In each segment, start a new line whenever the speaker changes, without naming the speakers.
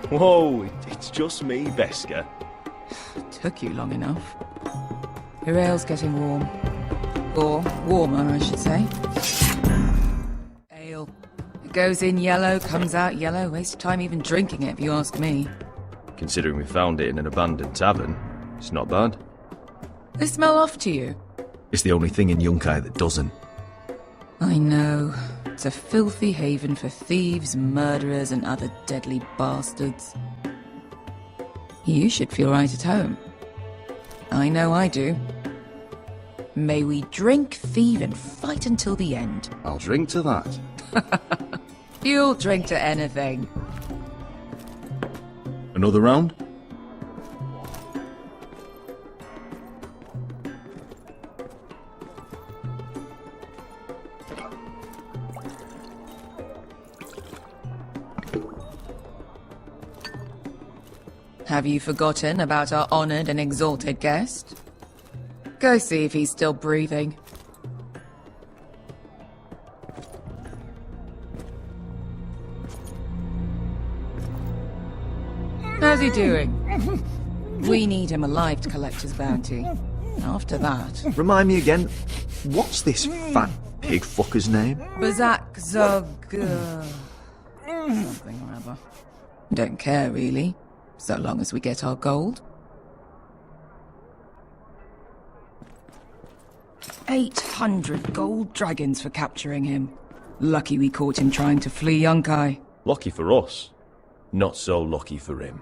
Whoa, it's just me, Beska.
Took you long enough. Your ale's getting warm. Or warmer, I should say. Ale. It goes in yellow, comes out yellow. Waste of time even drinking it, if you ask me.
Considering we found it in an abandoned tavern, it's not bad.
They smell off to you?
It's the only thing in Yunkai that doesn't.
I know. It's a filthy haven for thieves, murderers, and other deadly bastards. You should feel right at home. I know I do. May we drink, thieve, and fight until the end.
I'll drink to that.
You'll drink to anything.
Another round?
Have you forgotten about our honored and exalted guest? Go see if he's still breathing. How's he doing? We need him alive to collect his bounty. After that...
Remind me again, what's this fat pig fucker's name?
Bazak Zog... something or other. Don't care, really. So long as we get our gold. 800 gold dragons for capturing him. Lucky we caught him trying to flee Yunkai.
Lucky for us. Not so lucky for him.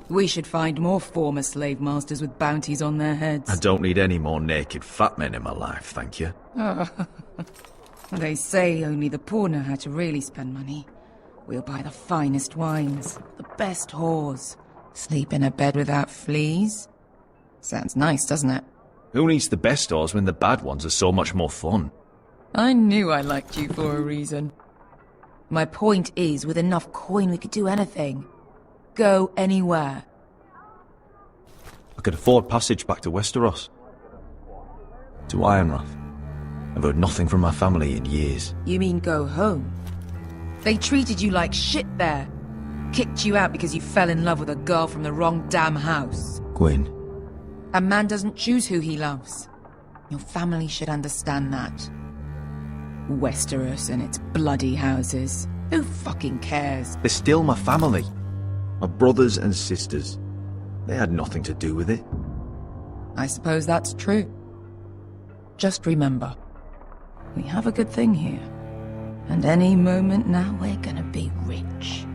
We should find more former slave masters with bounties on their heads.
I don't need any more naked fat men in my life, thank you.
They say only the poor know how to really spend money. We'll buy the finest wines, the best whores, sleep in a bed without fleas. Sounds nice, doesn't it?
Who needs the best whores when the bad ones are so much more fun?
I knew I liked you for a reason. My point is, with enough coin we could do anything. Go anywhere.
I could afford passage back to Westeros. To Ironrath. I've heard nothing from my family in years.
You mean go home? They treated you like shit there. Kicked you out because you fell in love with a girl from the wrong damn house.
Gwyn.
A man doesn't choose who he loves. Your family should understand that. Westeros and its bloody houses. Who fucking cares?
They're still my family. My brothers and sisters. They had nothing to do with it.
I suppose that's true. Just remember, we have a good thing here. And any moment now, we're gonna be rich.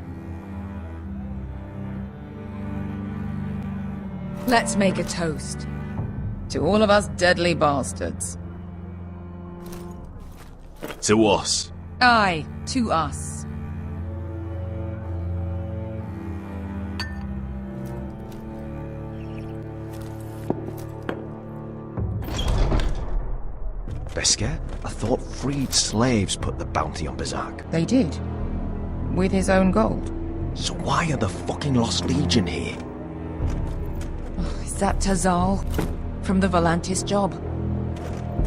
Let's make a toast. To all of us deadly bastards.
To us.
Aye, to us.
Beska, I thought freed slaves put the bounty on Bazak.
They did. With his own gold.
So why are the fucking Lost Legion here?
Is that Tazal? From the Volantis job?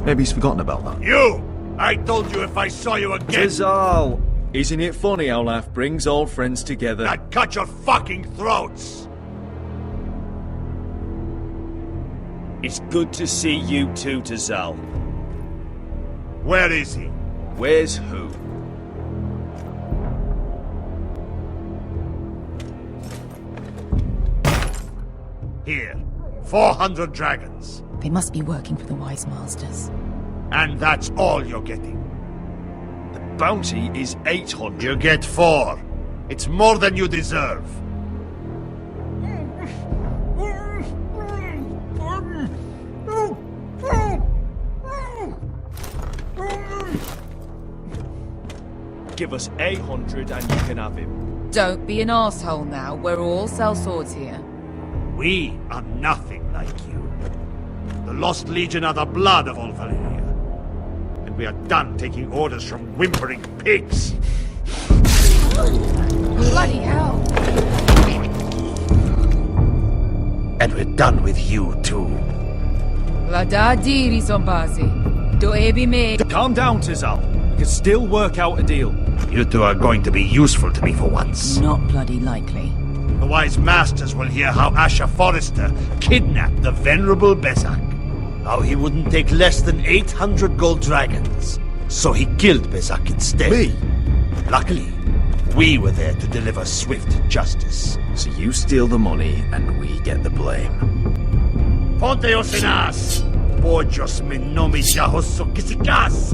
Maybe he's forgotten about that.
You! I told you if I saw you again...
Tazal! Isn't it funny how life brings old friends together?
I'd cut your fucking throats!
It's good to see you too, Tazal.
Where is he?
Where's who?
Here. 400 dragons.
They must be working for the Wise Masters.
And that's all you're getting.
The bounty is 800.
You get 4. It's more than you deserve.
Give us 800 and you can have him.
Don't be an arsehole now. We're all sellswords here.
We are nothing like you. The Lost Legion are the blood of all Valyria. And we are done taking orders from whimpering pigs.
Bloody hell!
And we're done with you, too.
La da diri zombazi. Do ebi me.
Calm down, Tizal. We can still work out a deal.
You two are going to be useful to me for once.
Not bloody likely.
The wise masters will hear how Asher Forrester kidnapped the venerable Bezak. How he wouldn't take less than 800 gold dragons. So he killed Bezak instead.
Me?
Luckily, we were there to deliver swift justice.
So you steal the money and we get the blame.
Ponteos en as! Pojos me nomi jahoso kisikas!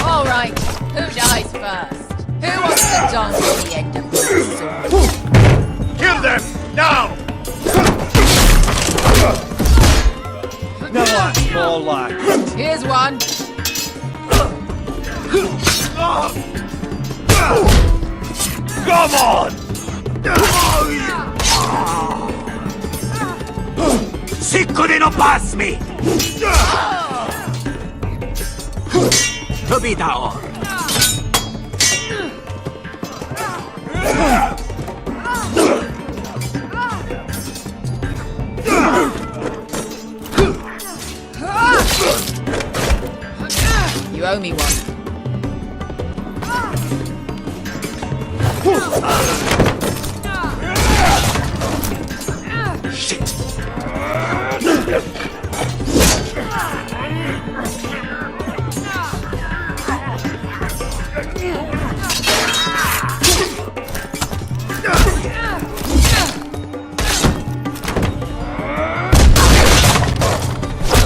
All right, who dies first? Who wants to dance at the end of this sword?
Kill them! Now!
No, that's more like.
Here's one.
Come on! Siccone non pasmi! Tobitaor!
You owe me one.
Shit!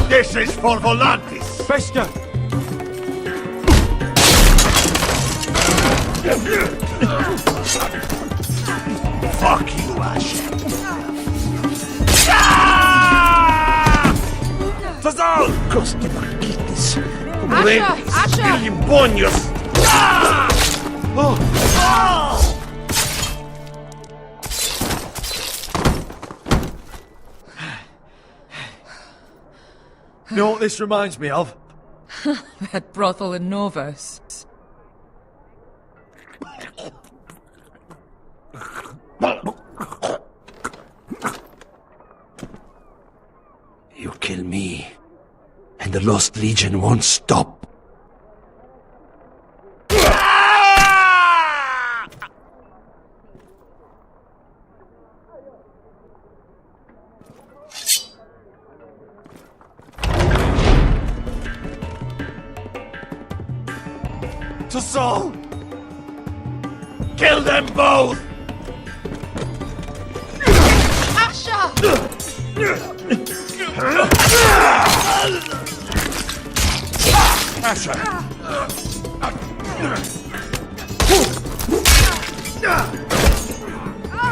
This is for Volantis!
Fester!
Fuck you, Ash!
Tazal!
Costi marquitis!
Asher!
Limbonios!
You know what this reminds me of?
That brothel in Norvos.
You kill me, and the Lost Legion won't stop.
Tazal!
Kill them both! Asher!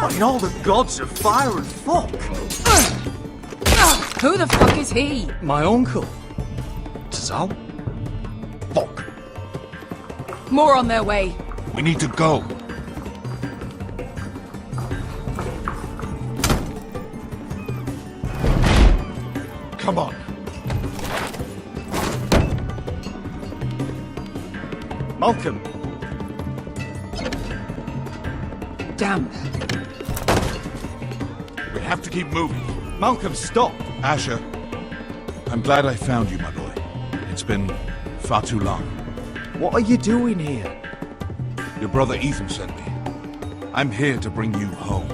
What in all the gods of fire and fuck?
Who the fuck is he?
My uncle. Tazal?
Fuck!
More on their way.
We need to go. Come on.
Malcolm!
Damn.
We have to keep moving.
Malcolm, stop!
Asher, I'm glad I found you, my boy. It's been far too long.
What are you doing here?
Your brother Ethan sent me. I'm here to bring you home.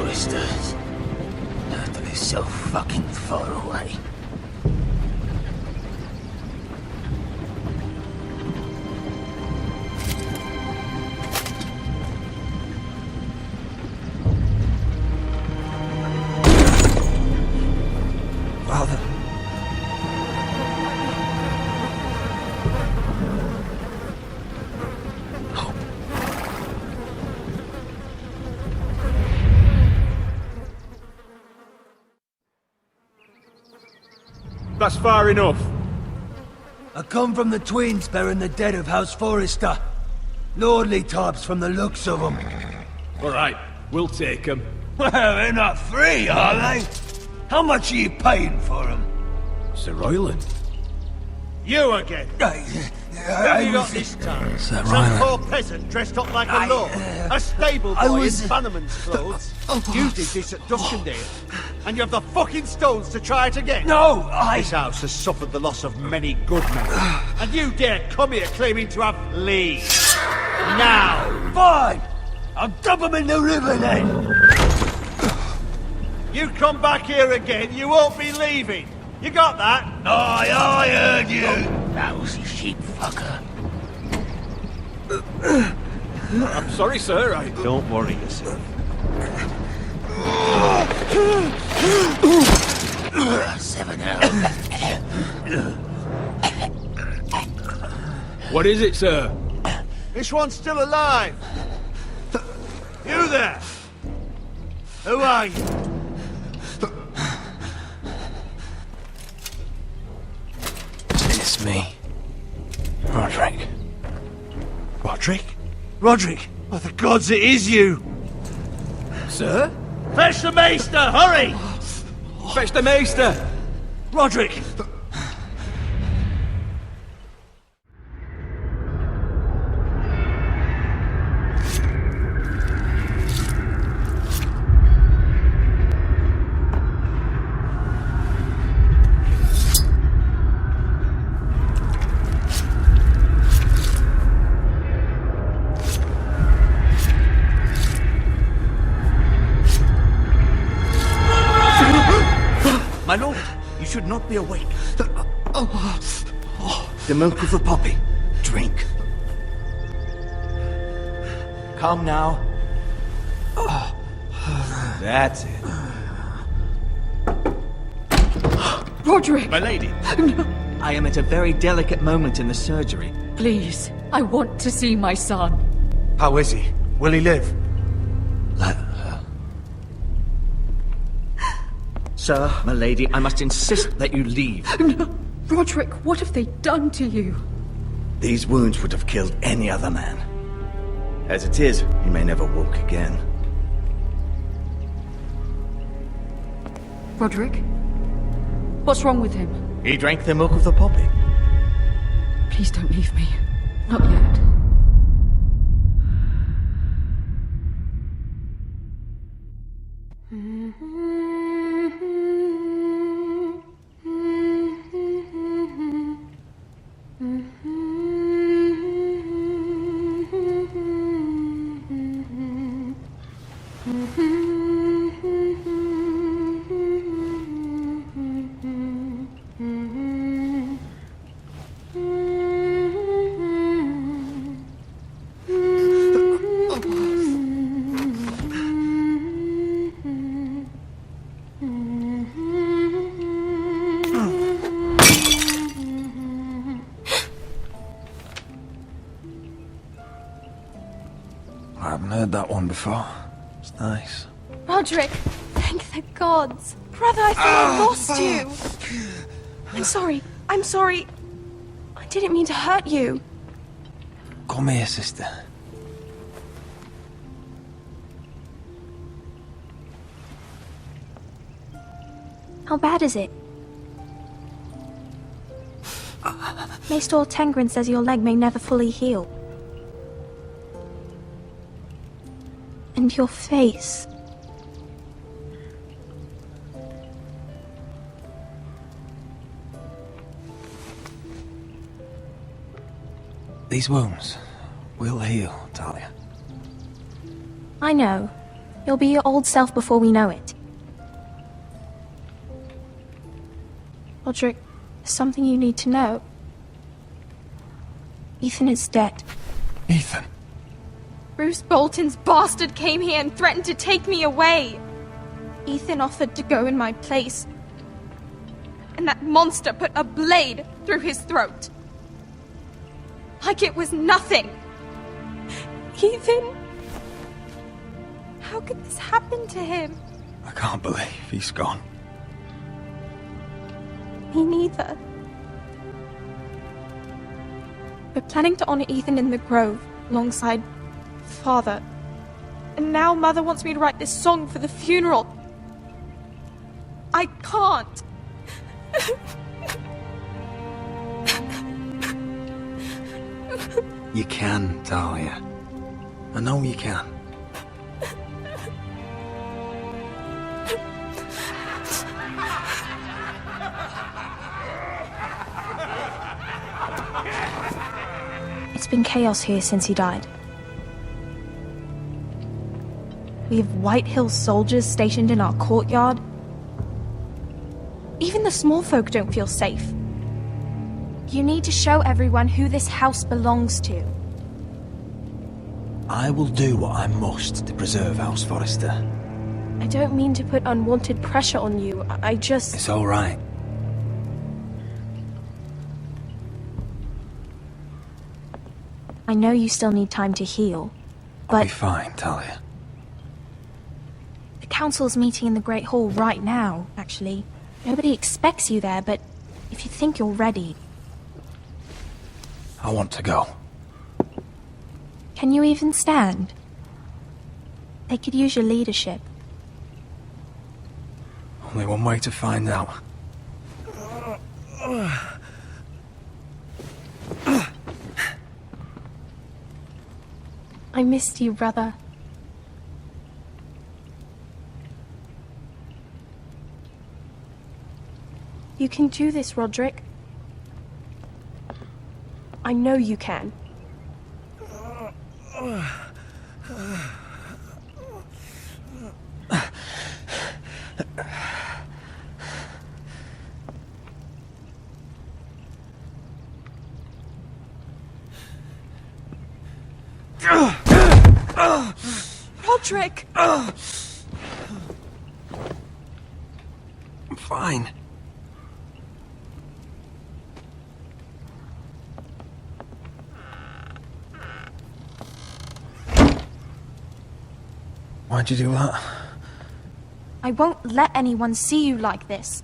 Foresters. They're so fucking far away.
Father.
That's far enough.
I come from the twins bearing the dead of House Forrester. Lordly types from the looks of them.
All right, we'll take them.
Well, they're not free, are they? How much are you paying for them?
Sir Royland.
You again. Who have you got this time? Some poor peasant dressed up like a lord. A stable boy in Bannerman's clothes. You did this at Duskendale. And you have the fucking stones to try it again?
No,
This house has suffered the loss of many good men. And you dare come here claiming to have leave. Now!
Fine! I'll dump them in the river then!
You come back here again, you won't be leaving. You got that?
Aye, I heard you!
Lousy sheep fucker.
I'm sorry, sir.
Don't worry yourself.
Seven
What is it, sir?
This one's still alive. You there? Who are you?
It's me. Roderick.
Roderick? Roderick? Oh, the gods, it is you!
Sir?
Fetch the maester, hurry!
Fetch the maester!
Roderick!
My lord, you should not be awake. The milk of the poppy. Drink. Come now. That's it.
Roderick!
My lady, I am at a very delicate moment in the surgery.
Please, I want to see my son.
How is he? Will he live? Sir, my lady, I must insist that you leave.
No. Roderick, what have they done to you?
These wounds would have killed any other man. As it is, he may never walk again.
Roderick? What's wrong with him?
He drank the milk of the poppy.
Please don't leave me. Not yet.
I haven't heard that one before. It's nice.
Roderick, thank the gods. Brother, I thought I lost you. I'm sorry. I didn't mean to hurt you.
Come here, sister.
How bad is it? Maester Tengrin says your leg may never fully heal. And your face.
These wounds will heal, Talia.
I know. You'll be your old self before we know it. Roderick, there's something you need to know. Ethan is dead.
Ethan?
Bruce Bolton's bastard came here and threatened to take me away. Ethan offered to go in my place. And that monster put a blade through his throat. Like it was nothing. Ethan? How could this happen to him?
I can't believe he's gone.
Me neither. We're planning to honor Ethan in the Grove, alongside Father. And now Mother wants me to write this song for the funeral. I can't.
You can, Talia. I know you can.
It's been chaos here since he died. We have White Hill soldiers stationed in our courtyard. Even the small folk don't feel safe. You need to show everyone who this house belongs to.
I will do what I must to preserve House Forrester.
I don't mean to put unwanted pressure on you. I just...
It's all right.
I know you still need time to heal, but...
I'll be fine, Talia.
The council's meeting in the Great Hall right now, actually. Nobody expects you there, but if you think you're ready...
I want to go.
Can you even stand? They could use your leadership.
Only one way to find out.
I missed you, brother. You can do this, Roderick. I know you can. Roderick!
I'm fine. Why'd you do that?
I won't let anyone see you like this.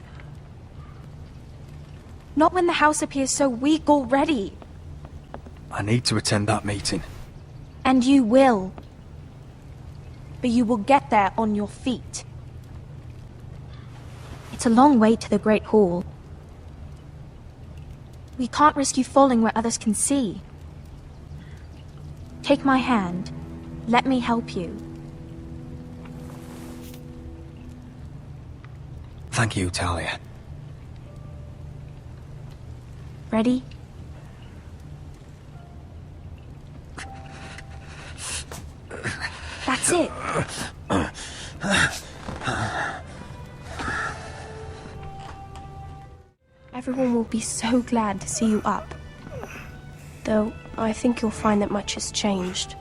Not when the house appears so weak already.
I need to attend that meeting.
And you will. But you will get there on your feet. It's a long way to the Great Hall. We can't risk you falling where others can see. Take my hand. Let me help you.
Thank you, Talia.
Ready? That's it. Everyone will be so glad to see you up. Though, I think you'll find that much has changed.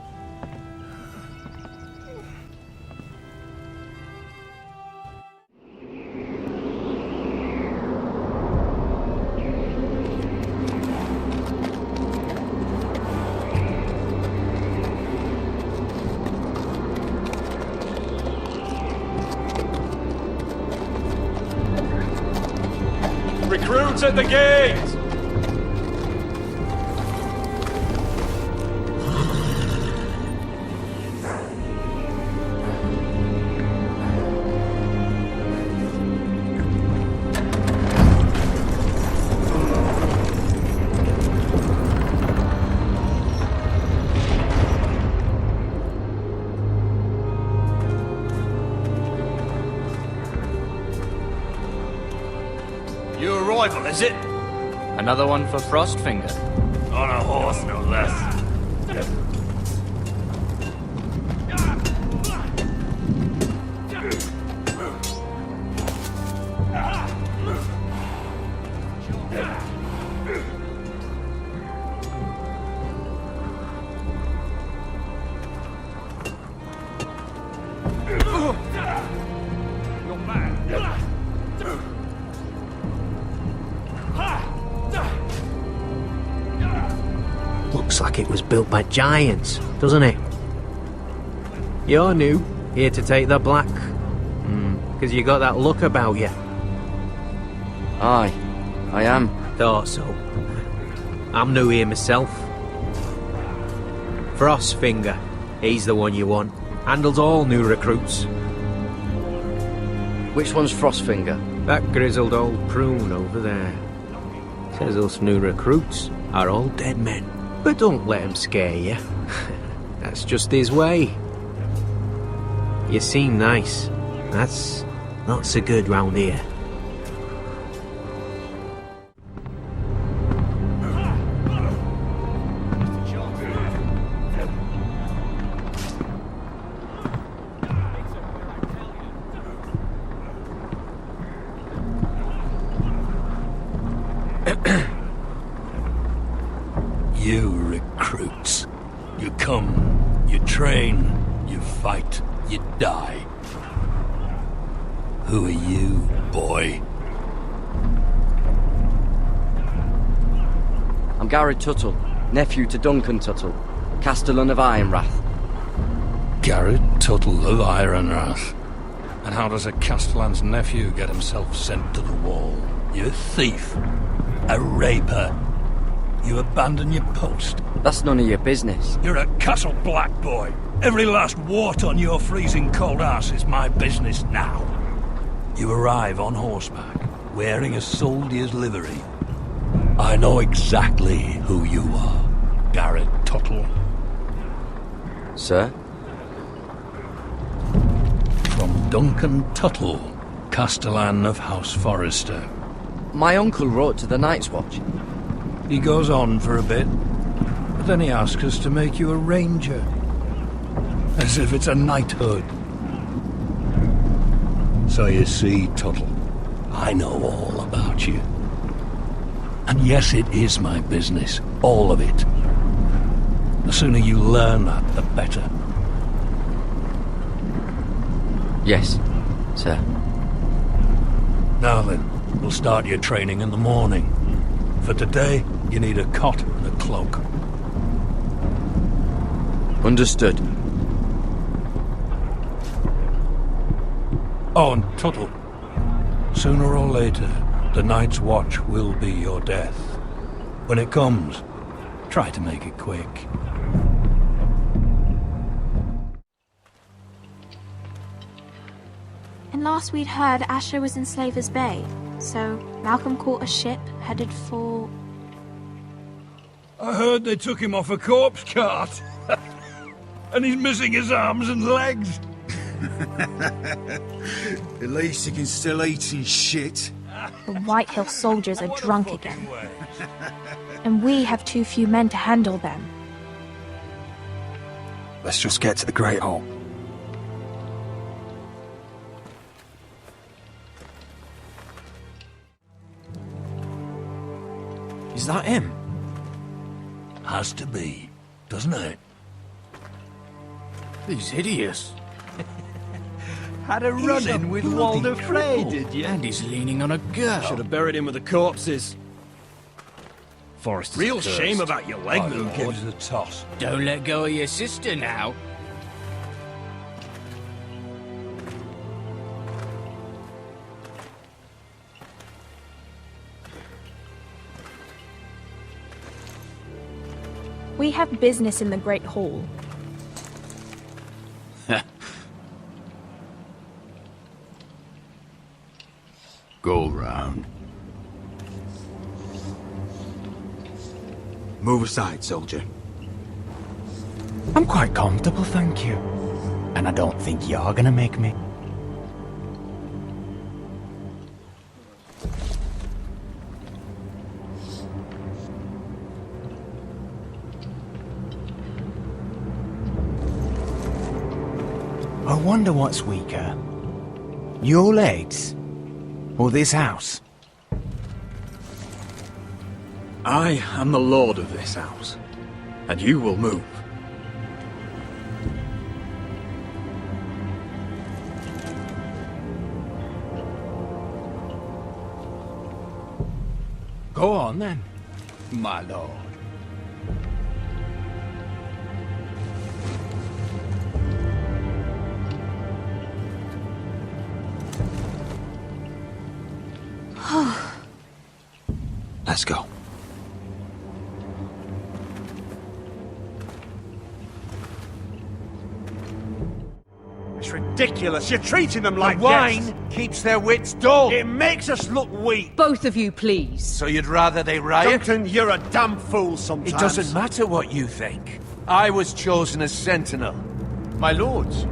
Recruits at the gate!
Your arrival, is it?
Another one for Frostfinger.
On a horse, no less.
like it was built by giants, doesn't it? You're new, here to take the black. Because you got that look about you.
Aye, I am.
Thought so. I'm new here myself. Frostfinger, he's the one you want. Handles all new recruits.
Which one's Frostfinger?
That grizzled old prune over there. Says us new recruits are all dead men. But don't let him scare you. That's just his way. You seem nice. That's not so good round here.
You recruits. You come, you train, you fight, you die. Who are you, boy?
I'm Garrett Tuttle, nephew to Duncan Tuttle, Castellan of Ironrath.
Garrett Tuttle of Ironrath. And how does a Castellan's nephew get himself sent to the wall? You thief. A raper. You abandon your post.
That's none of your business.
You're a Castle Black boy. Every last wart on your freezing cold ass is my business now. You arrive on horseback, wearing a soldier's livery. I know exactly who you are, Garrett Tuttle.
Sir?
From Duncan Tuttle, Castellan of House Forrester.
My uncle wrote to the Night's Watch.
He goes on for a bit, but then he asks us to make you a ranger. As if it's a knighthood. So you see, Tuttle, I know all about you. And yes, it is my business, all of it. The sooner you learn that, the better.
Yes, sir.
Now then, we'll start your training in the morning. For today, you need a cot and a cloak.
Understood.
Oh, and Tuttle, sooner or later, the Night's Watch will be your death. When it comes, try to make it quick.
And last we'd heard, Asher was in Slaver's Bay, so Malcolm caught a ship headed for...
I heard they took him off a corpse cart. And he's missing his arms and legs.
At least he can still eat and shit.
The Whitehill soldiers are drunk again. And we have too few men to handle them.
Let's just get to the Great Hall.
Is that him?
Has to be, doesn't it?
He's hideous.
Had a run-in with Walder Frey, did you?
And he's leaning on a girl.
Should have buried him with the corpses. Forrester's
Real
cursed.
shame about your leg,
Who
Luke.
gives the toss?
Don't let go of your sister now.
We have business in the Great Hall.
Go round.
Move aside, soldier.
I'm quite comfortable, thank you. And I don't think you're gonna make me. I wonder what's weaker. Your legs? Or this house?
I am the lord of this house, and you will move.
Go on then, my lord.
Let's go.
It's ridiculous. You're treating them like
wine
guests.
keeps their wits dull.
It makes us look weak.
Both of you, please.
So you'd rather they riot?
Duncan, you're a damn fool sometimes.
It doesn't matter what you think. I was chosen as sentinel.
My lords.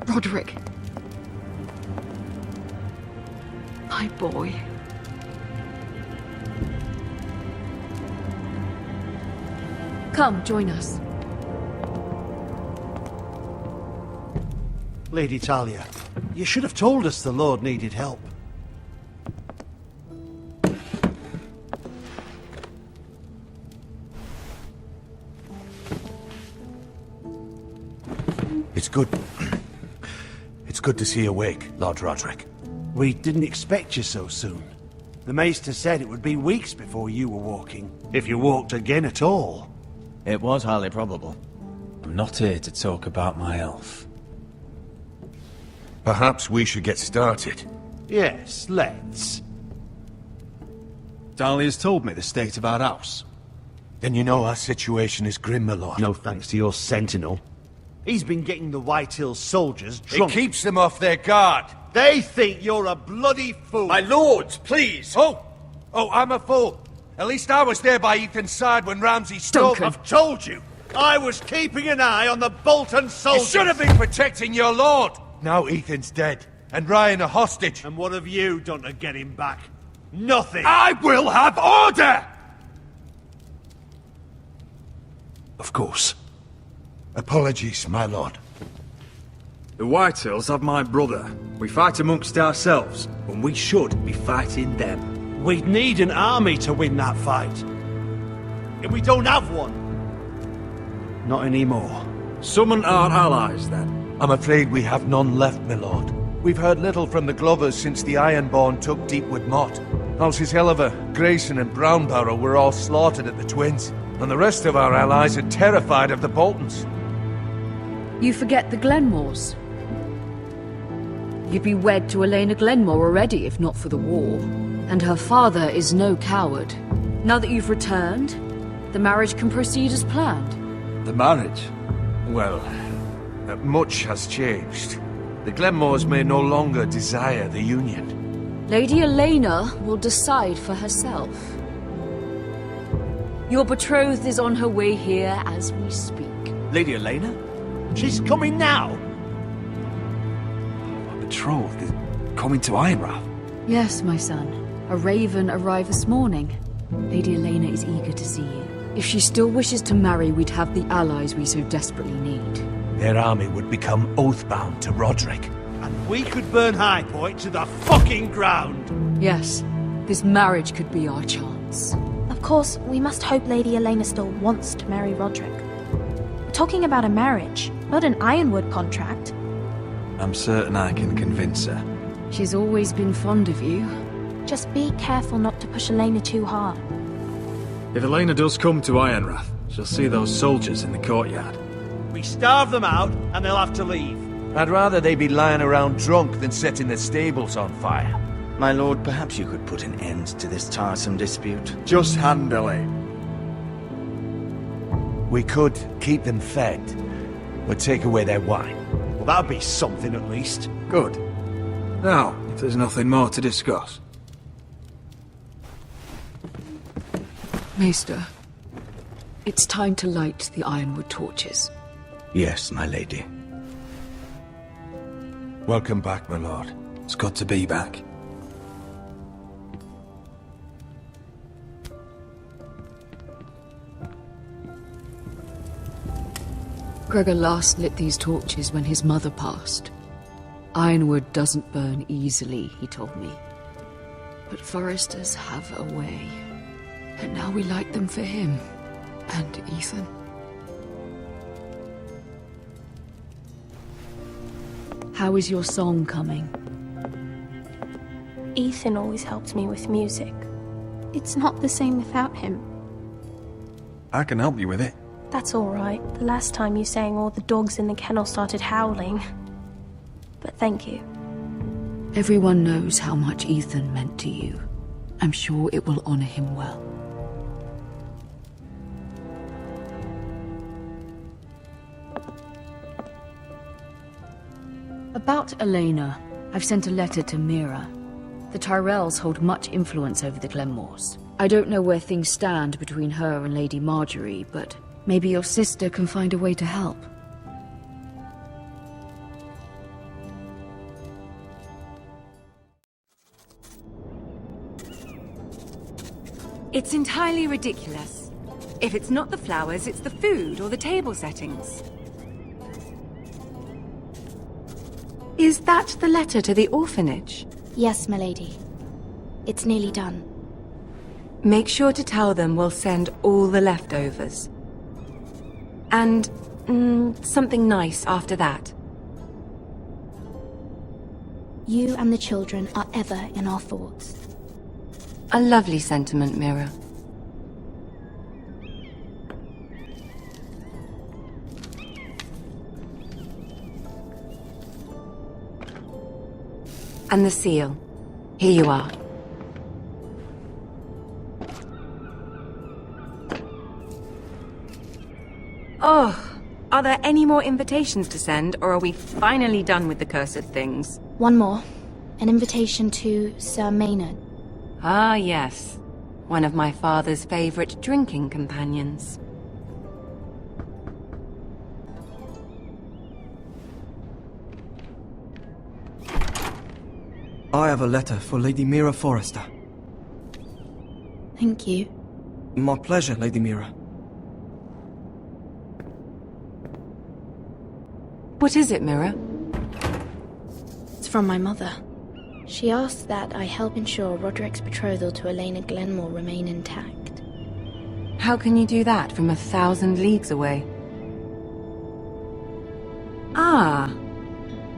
Roderick. My boy. Come, join us.
Lady Talia, you should have told us the Lord needed help.
It's good. It's good to see you awake, Lord Roderick.
We didn't expect you so soon. The Maester said it would be weeks before you were walking, if you walked again at all.
It was highly probable. I'm not here to talk about my elf.
Perhaps we should get started.
Yes, let's.
Dahlia's told me the state of our house.
Then you know our situation is grim, my lord.
No thanks to your sentinel. He's been getting the White Hills soldiers drunk.
It keeps them off their guard.
They think you're a bloody fool.
My lords, please! Oh, I'm a fool. At least I was there by Ethan's side when Ramsay stole...
I've told you. I was keeping an eye on the Bolton soldiers.
You should have been protecting your lord. Now Ethan's dead, and Ryan a hostage.
And what have you done to get him back? Nothing.
I will have order!
Of course.
Apologies, my lord.
The Whitehills have my brother. We fight amongst ourselves, when we should be fighting them.
We'd need an army to win that fight. And we don't have one. Not anymore.
Summon our allies, then.
I'm afraid we have none left, my lord. We've heard little from the Glovers since the Ironborn took Deepwood Motte. Houses Helliver, Grayson and Brownbarrow were all slaughtered at the Twins, and the rest of our allies are terrified of the Boltons.
You forget the Glenmores. You'd be wed to Elena Glenmore already if not for the war. And her father is no coward. Now that you've returned, the marriage can proceed as planned.
The marriage? Well, much has changed. The Glenmores may no longer desire the union.
Lady Elena will decide for herself. Your betrothed is on her way here as we speak.
Lady Elena?
She's coming now.
My betrothed is coming to Ironrath.
Yes, my son. A raven arrived this morning. Lady Elena is eager to see you. If she still wishes to marry, we'd have the allies we so desperately need.
Their army would become oath-bound to Roderick.
And we could burn High Point to the fucking ground.
Yes, this marriage could be our chance.
Of course, we must hope Lady Elena still wants to marry Roderick. We're talking about a marriage, not an Ironwood contract.
I'm certain I can convince her.
She's always been fond of you.
Just be careful not to push Elena too hard.
If Elena does come to Ironrath, she'll see those soldiers in the courtyard.
We starve them out, and they'll have to leave.
I'd rather they be lying around drunk than setting the stables on fire.
My lord, perhaps you could put an end to this tiresome dispute.
Just handily.
We could keep them fed, but take away their wine.
Well, that'd be something at least.
Good. Now, if there's nothing more to discuss.
Maester, it's time to light the Ironwood torches.
Yes, my lady.
Welcome back, my lord.
It's good to be back.
Gregor last lit these torches when his mother passed. Ironwood doesn't burn easily, he told me. But foresters have a way. And now we light them for him. And Ethan. How is your song coming?
Ethan always helps me with music. It's not the same without him.
I can help you with it.
That's all right. The last time you sang, all the dogs in the kennel started howling. But thank you.
Everyone knows how much Ethan meant to you. I'm sure it will honor him well. About Elena, I've sent a letter to Mira. The Tyrells hold much influence over the Glenmores. I don't know where things stand between her and Lady Marjorie, but maybe your sister can find a way to help.
It's entirely ridiculous. If it's not the flowers, it's the food or the table settings. Is that the letter to the orphanage?
Yes, milady. It's nearly done.
Make sure to tell them we'll send all the leftovers. And, something nice after that.
You and the children are ever in our thoughts.
A lovely sentiment, Mira. And the seal. Here you are. Oh, are there any more invitations to send, or are we finally done with the cursed things?
One more. An invitation to Sir Maynard.
Ah, yes. One of my father's favorite drinking companions.
I have a letter for Lady Mira Forrester.
Thank you.
My pleasure, Lady Mira.
What is it, Mira?
It's from my mother. She asked that I help ensure Roderick's betrothal to Elena Glenmore remain intact.
How can you do that from 1,000 leagues away? Ah,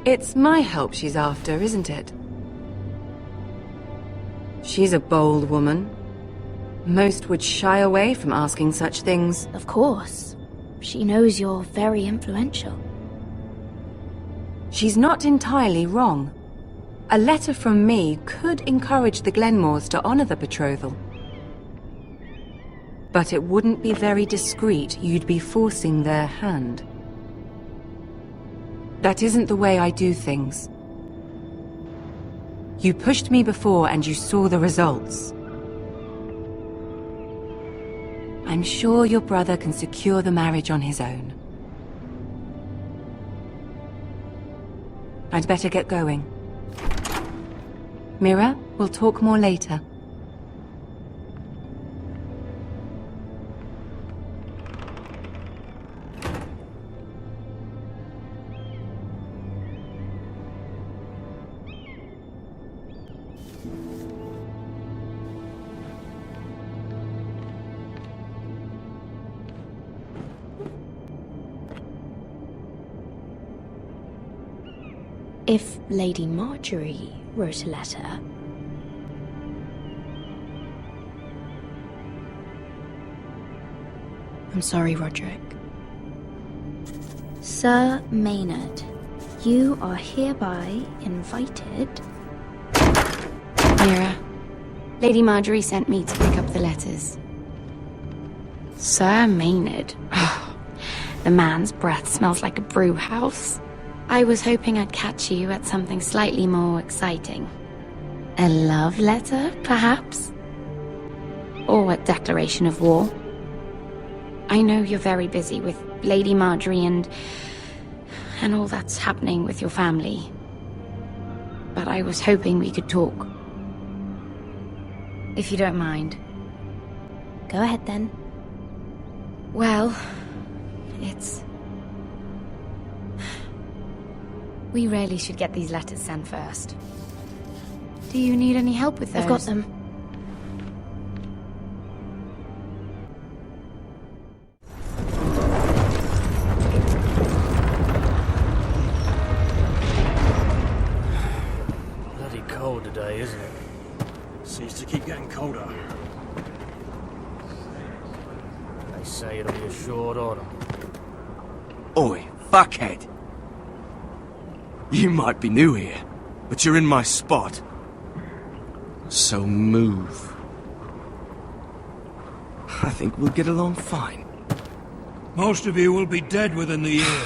it's my help she's after, isn't it? She's a bold woman. Most would shy away from asking such things.
Of course. She knows you're very influential.
She's not entirely wrong. A letter from me could encourage the Glenmores to honor the betrothal. But it wouldn't be very discreet. You'd be forcing their hand. That isn't the way I do things. You pushed me before and you saw the results. I'm sure your brother can secure the marriage on his own. I'd better get going. Mira, we'll talk more later.
If Lady Marjorie wrote a letter... I'm sorry, Roderick. Sir Maynard, you are hereby invited...
Mira, Lady Marjorie sent me to pick up the letters. Sir Maynard. The man's breath smells like a brew house. I was hoping I'd catch you at something slightly more exciting. A love letter, perhaps? Or a declaration of war? I know you're very busy with Lady Marjorie and all that's happening with your family. But I was hoping we could talk. If you don't mind.
Go ahead then.
Well, it's... We really should get these letters sent first. Do you need any help with those?
I've got them.
Bloody cold today, isn't it? Seems to keep getting colder.
They say it'll be a short order.
Oi, fuckhead. You might be new here, but you're in my spot. So move. I think we'll get along fine.
Most of you will be dead within the year.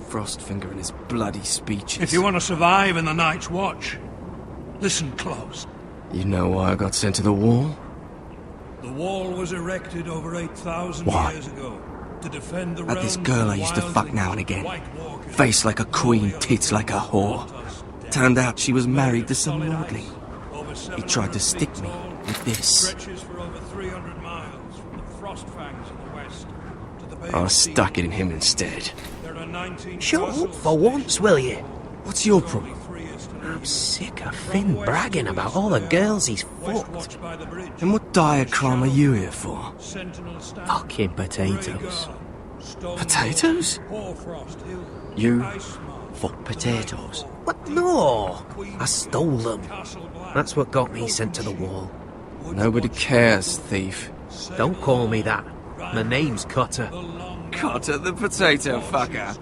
Frostfinger and his bloody speeches.
If you want to survive in the Night's Watch, listen close.
You know why I got sent to the wall?
The wall was erected over 8,000
Why?
years ago to defend the
Had this
realms
girl
from
I used to fuck
wildlings,
now and again.
White Walkers,
Face like a queen, tits like a whore. Turned out she was married to some lordling. He tried to stick me with this.
Stretches for over 300 miles from the Frostfangs in the west to the Bay
I
of
stuck
Sea.
it in him instead.
There are 19
Shut up
castles
for once, will you?
What's your problem?
I'm sick of Finn bragging about all the girls he's fucked.
And what dire crime are you here for?
Fucking potatoes.
Potatoes?
You fuck potatoes?
What? No! I stole them. That's what got me sent to the wall.
Nobody cares, thief.
Don't call me that. My name's Cutter.
Cotter the potato fucker.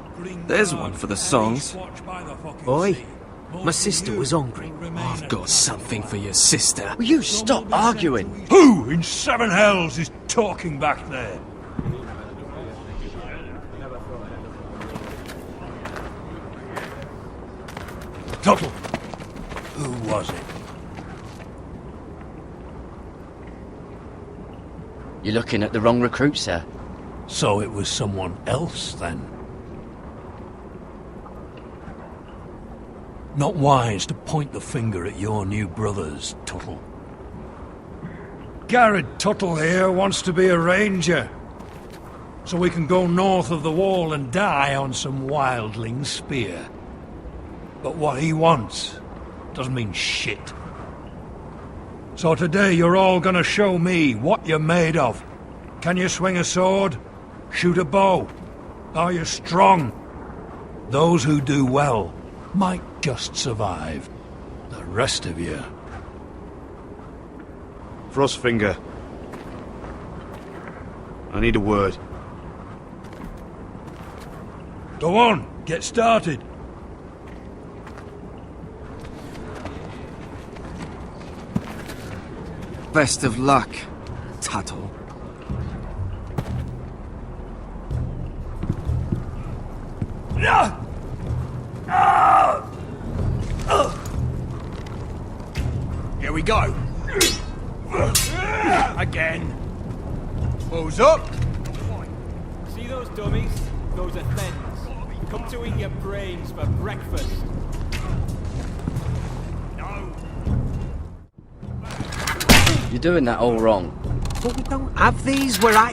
There's one for the songs.
Oi, my sister was hungry.
I've got something for your sister.
Will you stop arguing?
Who in seven hells is talking back there? Tuttle, who was it?
You're looking at the wrong recruit, sir.
So it was someone else, then? Not wise to point the finger at your new brothers, Tuttle. Garrett Tuttle here wants to be a ranger, so we can go north of the wall and die on some wildling spear. But what he wants doesn't mean shit. So today you're all gonna show me what you're made of. Can you swing a sword? Shoot a bow? Are you strong? Those who do well might just survive. The rest of you...
Frostfinger. I need a word.
Go on, get started.
Best of luck, Tuttle.
Here we go. Again. Who's up?
See those dummies? Those are thens. Come to eat your brains for breakfast.
You're doing that all wrong.
But we don't have these where I...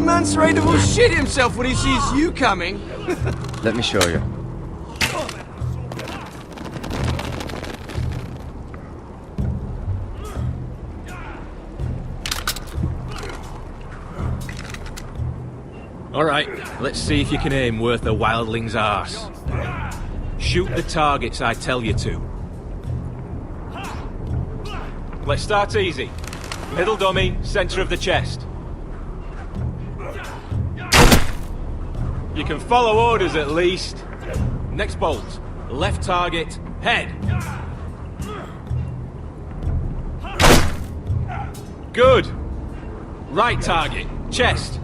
Man's ready to shit himself when he sees you coming.
Let me show you.
Alright, let's see if you can aim worth a wildling's arse. Shoot the targets I tell you to. Let's start easy. Middle dummy, centre of the chest. You can follow orders at least. Next bolt. Left target, head. Good. Right target, chest.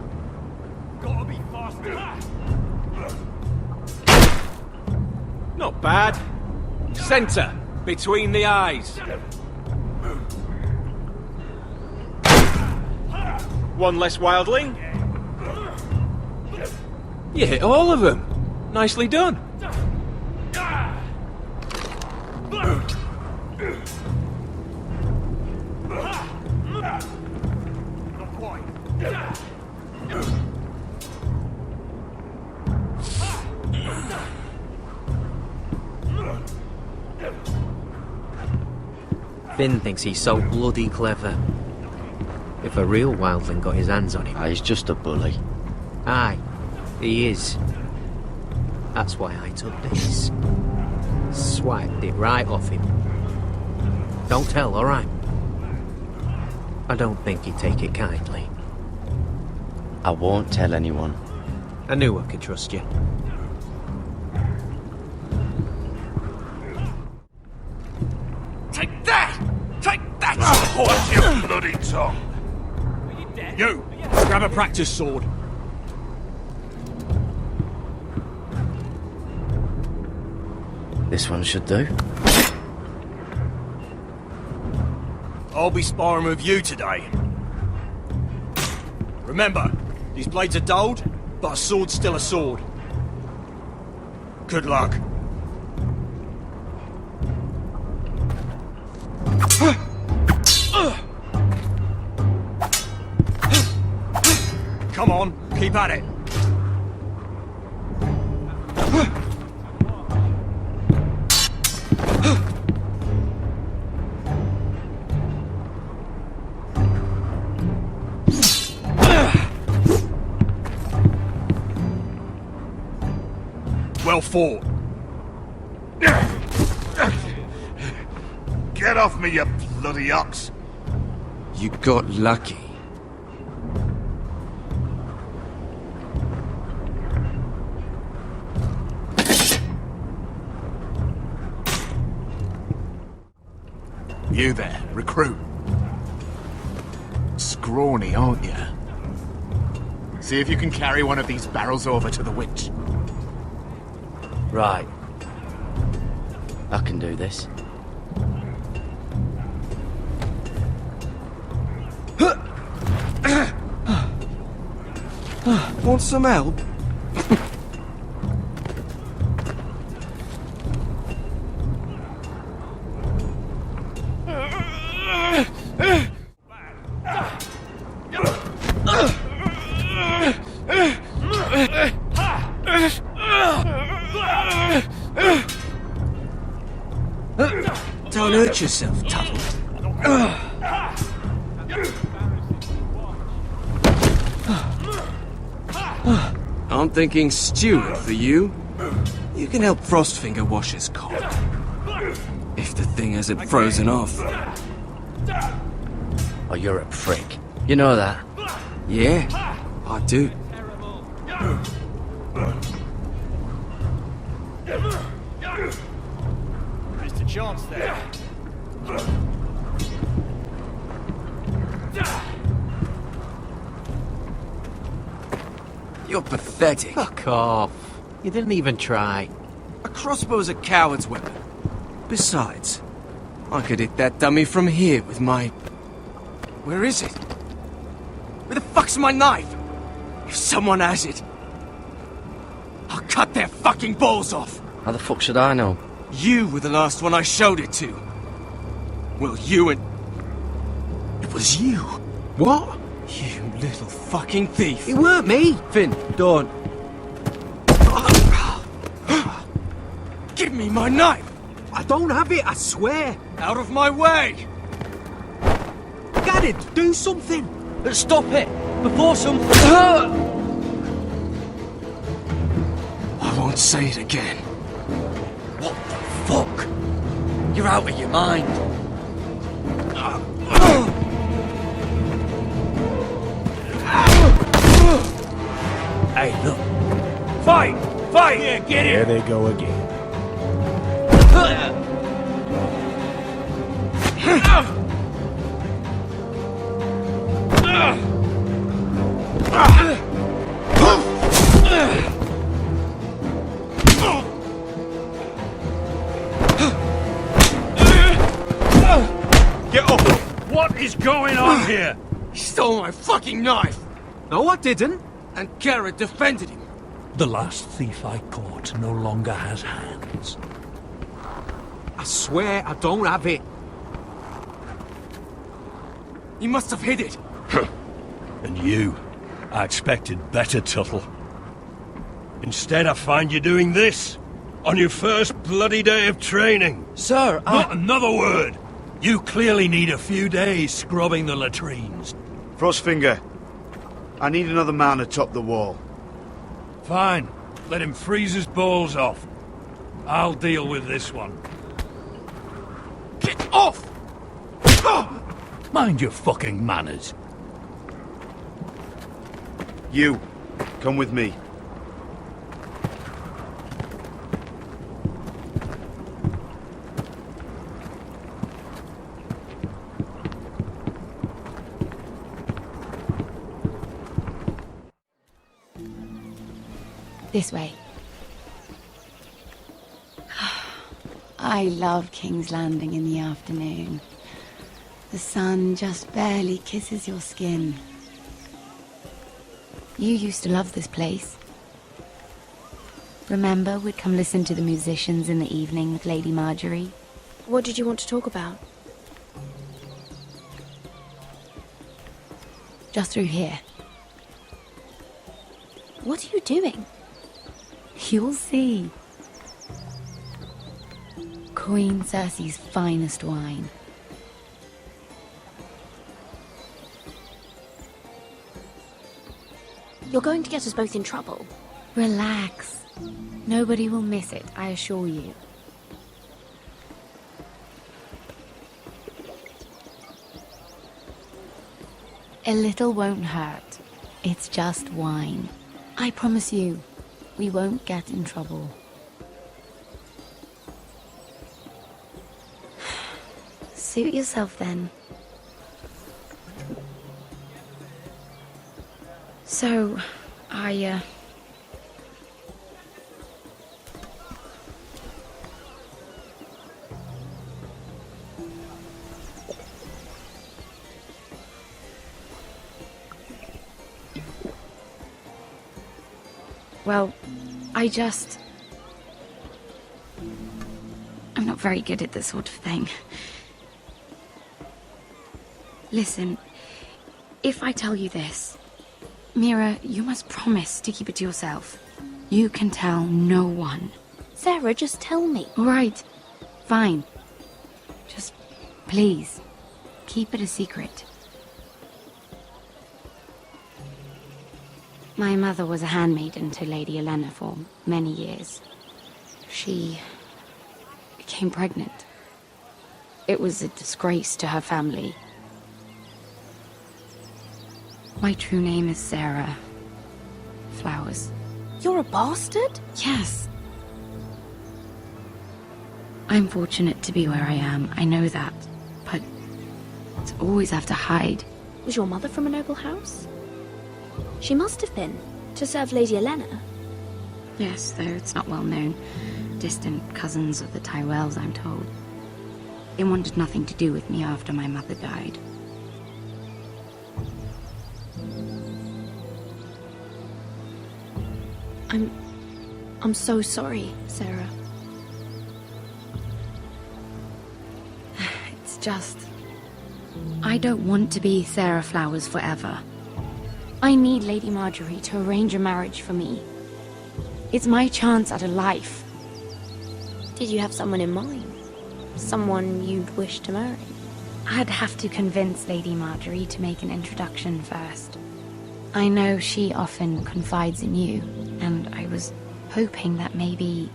Not bad. Centre, between the eyes. One less wildling. You hit all of them. Nicely done. Finn thinks he's so bloody clever. If a real wildling got his hands on him...
He's just a bully.
Aye, he is. That's why I took this. Swiped it right off him. Don't tell, alright? I don't think he'd take it kindly.
I won't tell anyone.
I knew I could trust you.
Take that! Take that! Hold your bloody tongue! You! Grab a practice sword.
This one should do.
I'll be sparring with you today. Remember, these blades are dulled, but a sword's still a sword. Good luck. Come on, keep at it. Well fought.
Get off me, you bloody ox!
You got lucky.
You there, recruit. Scrawny, aren't you? See if you can carry one of these barrels over to the witch.
Right. I can do this.
Want some help? Don't hurt yourself, Tuttle. I'm thinking steward for you. You can help Frostfinger wash his cod. If the thing hasn't frozen off.
Oh, you're a prick. You know that?
Yeah, I do.
Missed a chance there.
You're pathetic.
Fuck off. You didn't even try.
A crossbow's a coward's weapon. Besides, I could hit that dummy from here with my... Where is it? Where the fuck's my knife? If someone has it, I'll cut their fucking balls off.
How the fuck should I know?
You were the last one I showed it to. Well, you and... It was you.
What?
You little fucking thief.
It weren't me.
Finn, don't.
Give me my knife!
I don't have it, I swear.
Out of my way!
Garrett, do something.
Stop it! Before some...
I won't say it again.
What the fuck? You're out of your mind.
Hey, look. Fight! Fight! Yeah, get it!
There they go again.
Get up! What is going on here?
He stole my fucking knife!
No, I didn't.
And Garrett defended him.
The last thief I caught no longer has hands.
I swear I don't have it.
You must have hid it.
And you, I expected better, Tuttle. Instead, I find you doing this on your first bloody day of training.
Sir,
Not another word. You clearly need a few days scrubbing the latrines.
Frostfinger, I need another man atop the wall.
Fine. Let him freeze his balls off. I'll deal with this one.
Get off!
Mind your fucking manners.
You, come with me.
This way. I love King's Landing in the afternoon. The sun just barely kisses your skin. You used to love this place. Remember, we'd come listen to the musicians in the evening with Lady Marjorie?
What did you want to talk about?
Just through here.
What are you doing?
You'll see. Queen Cersei's finest wine.
You're going to get us both in trouble.
Relax. Nobody will miss it, I assure you. A little won't hurt. It's just wine. I promise you, we won't get in trouble. Suit yourself then. So, Well, I'm not very good at this sort of thing. Listen, if I tell you this, Mira, you must promise to keep it to yourself. You can tell no one.
Sarah, just tell me.
All right, fine. Just, please, keep it a secret. My mother was a handmaiden to Lady Olenna for many years. She became pregnant. It was a disgrace to her family. My true name is Sarah Flowers.
You're a bastard?
Yes. I'm fortunate to be where I am, I know that. But to always have to hide.
Was your mother from a noble house? She must have been, to serve Lady Olenna.
Yes, though it's not well known. Distant cousins of the Tyrells, I'm told. They wanted nothing to do with me after my mother died.
I'm so sorry, Sarah.
It's just... I don't want to be Sarah Flowers forever. I need Lady Marjorie to arrange a marriage for me. It's my chance at a life.
Did you have someone in mind? Someone you'd wish to marry?
I'd have to convince Lady Marjorie to make an introduction first. I know she often confides in you, and I was hoping that maybe...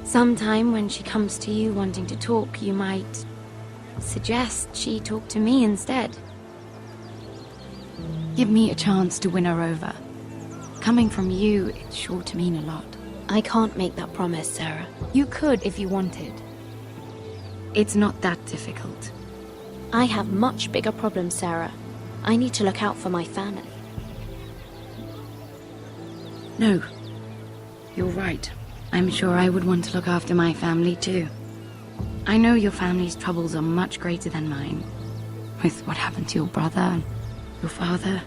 sometime when she comes to you wanting to talk, you might suggest she talk to me instead. Give me a chance to win her over. Coming from you, it's sure to mean a lot.
I can't make that promise, Sarah.
You could if you wanted. It's not that difficult.
I have much bigger problems, Sarah. I need to look out for my family.
No. You're right. I'm sure I would want to look after my family too. I know your family's troubles are much greater than mine. With what happened to your brother and your father.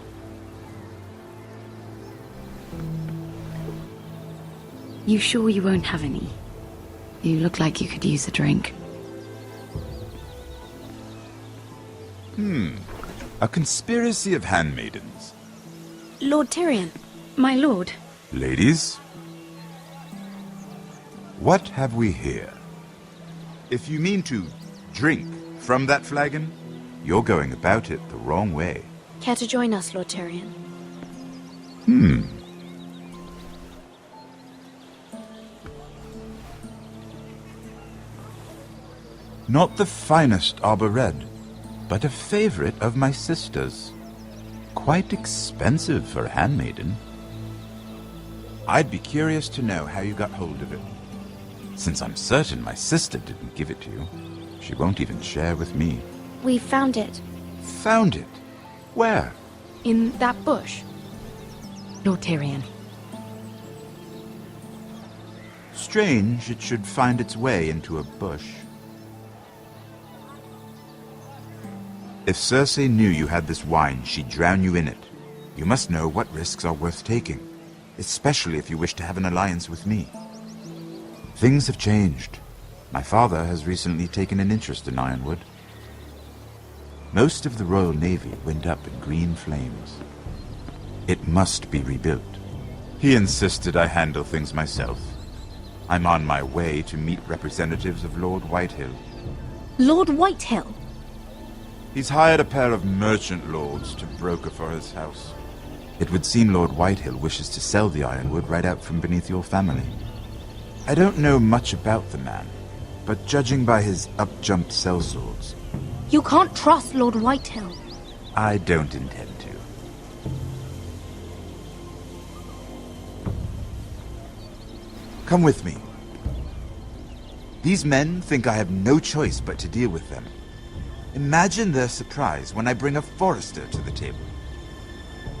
You sure you won't have any? You look like you could use a drink.
A conspiracy of handmaidens.
Lord Tyrion.
My lord.
Ladies, what have we here? If you mean to drink from that flagon, you're going about it the wrong way.
Care to join us, Lord Tyrion?
Not the finest arbor red, but a favorite of my sister's. Quite expensive for a handmaiden. I'd be curious to know how you got hold of it. Since I'm certain my sister didn't give it to you, she won't even share with me.
We found it.
Found it? Where?
In that bush.
Lord Tyrion.
Strange it should find its way into a bush. If Cersei knew you had this wine, she'd drown you in it. You must know what risks are worth taking, especially if you wish to have an alliance with me. Things have changed. My father has recently taken an interest in Ironwood. Most of the Royal Navy went up in green flames. It must be rebuilt. He insisted I handle things myself. I'm on my way to meet representatives of Lord Whitehill.
Lord Whitehill?
He's hired a pair of merchant lords to broker for his house. It would seem Lord Whitehill wishes to sell the Ironwood right out from beneath your family. I don't know much about the man, but judging by his up-jumped sellswords,
You can't trust Lord Whitehill.
I don't intend to. Come with me. These men think I have no choice but to deal with them. Imagine their surprise when I bring a Forester to the table.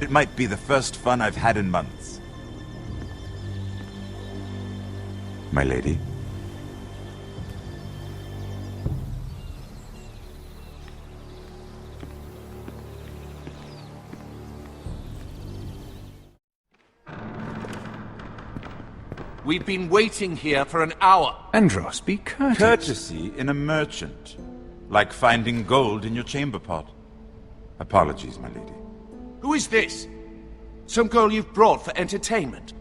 It might be the first fun I've had in months. My lady.
We've been waiting here for an hour.
Andros, be courteous.
Courtesy in a merchant. Like finding gold in your chamber pot. Apologies, my lady.
Who is this? Some girl you've brought for entertainment?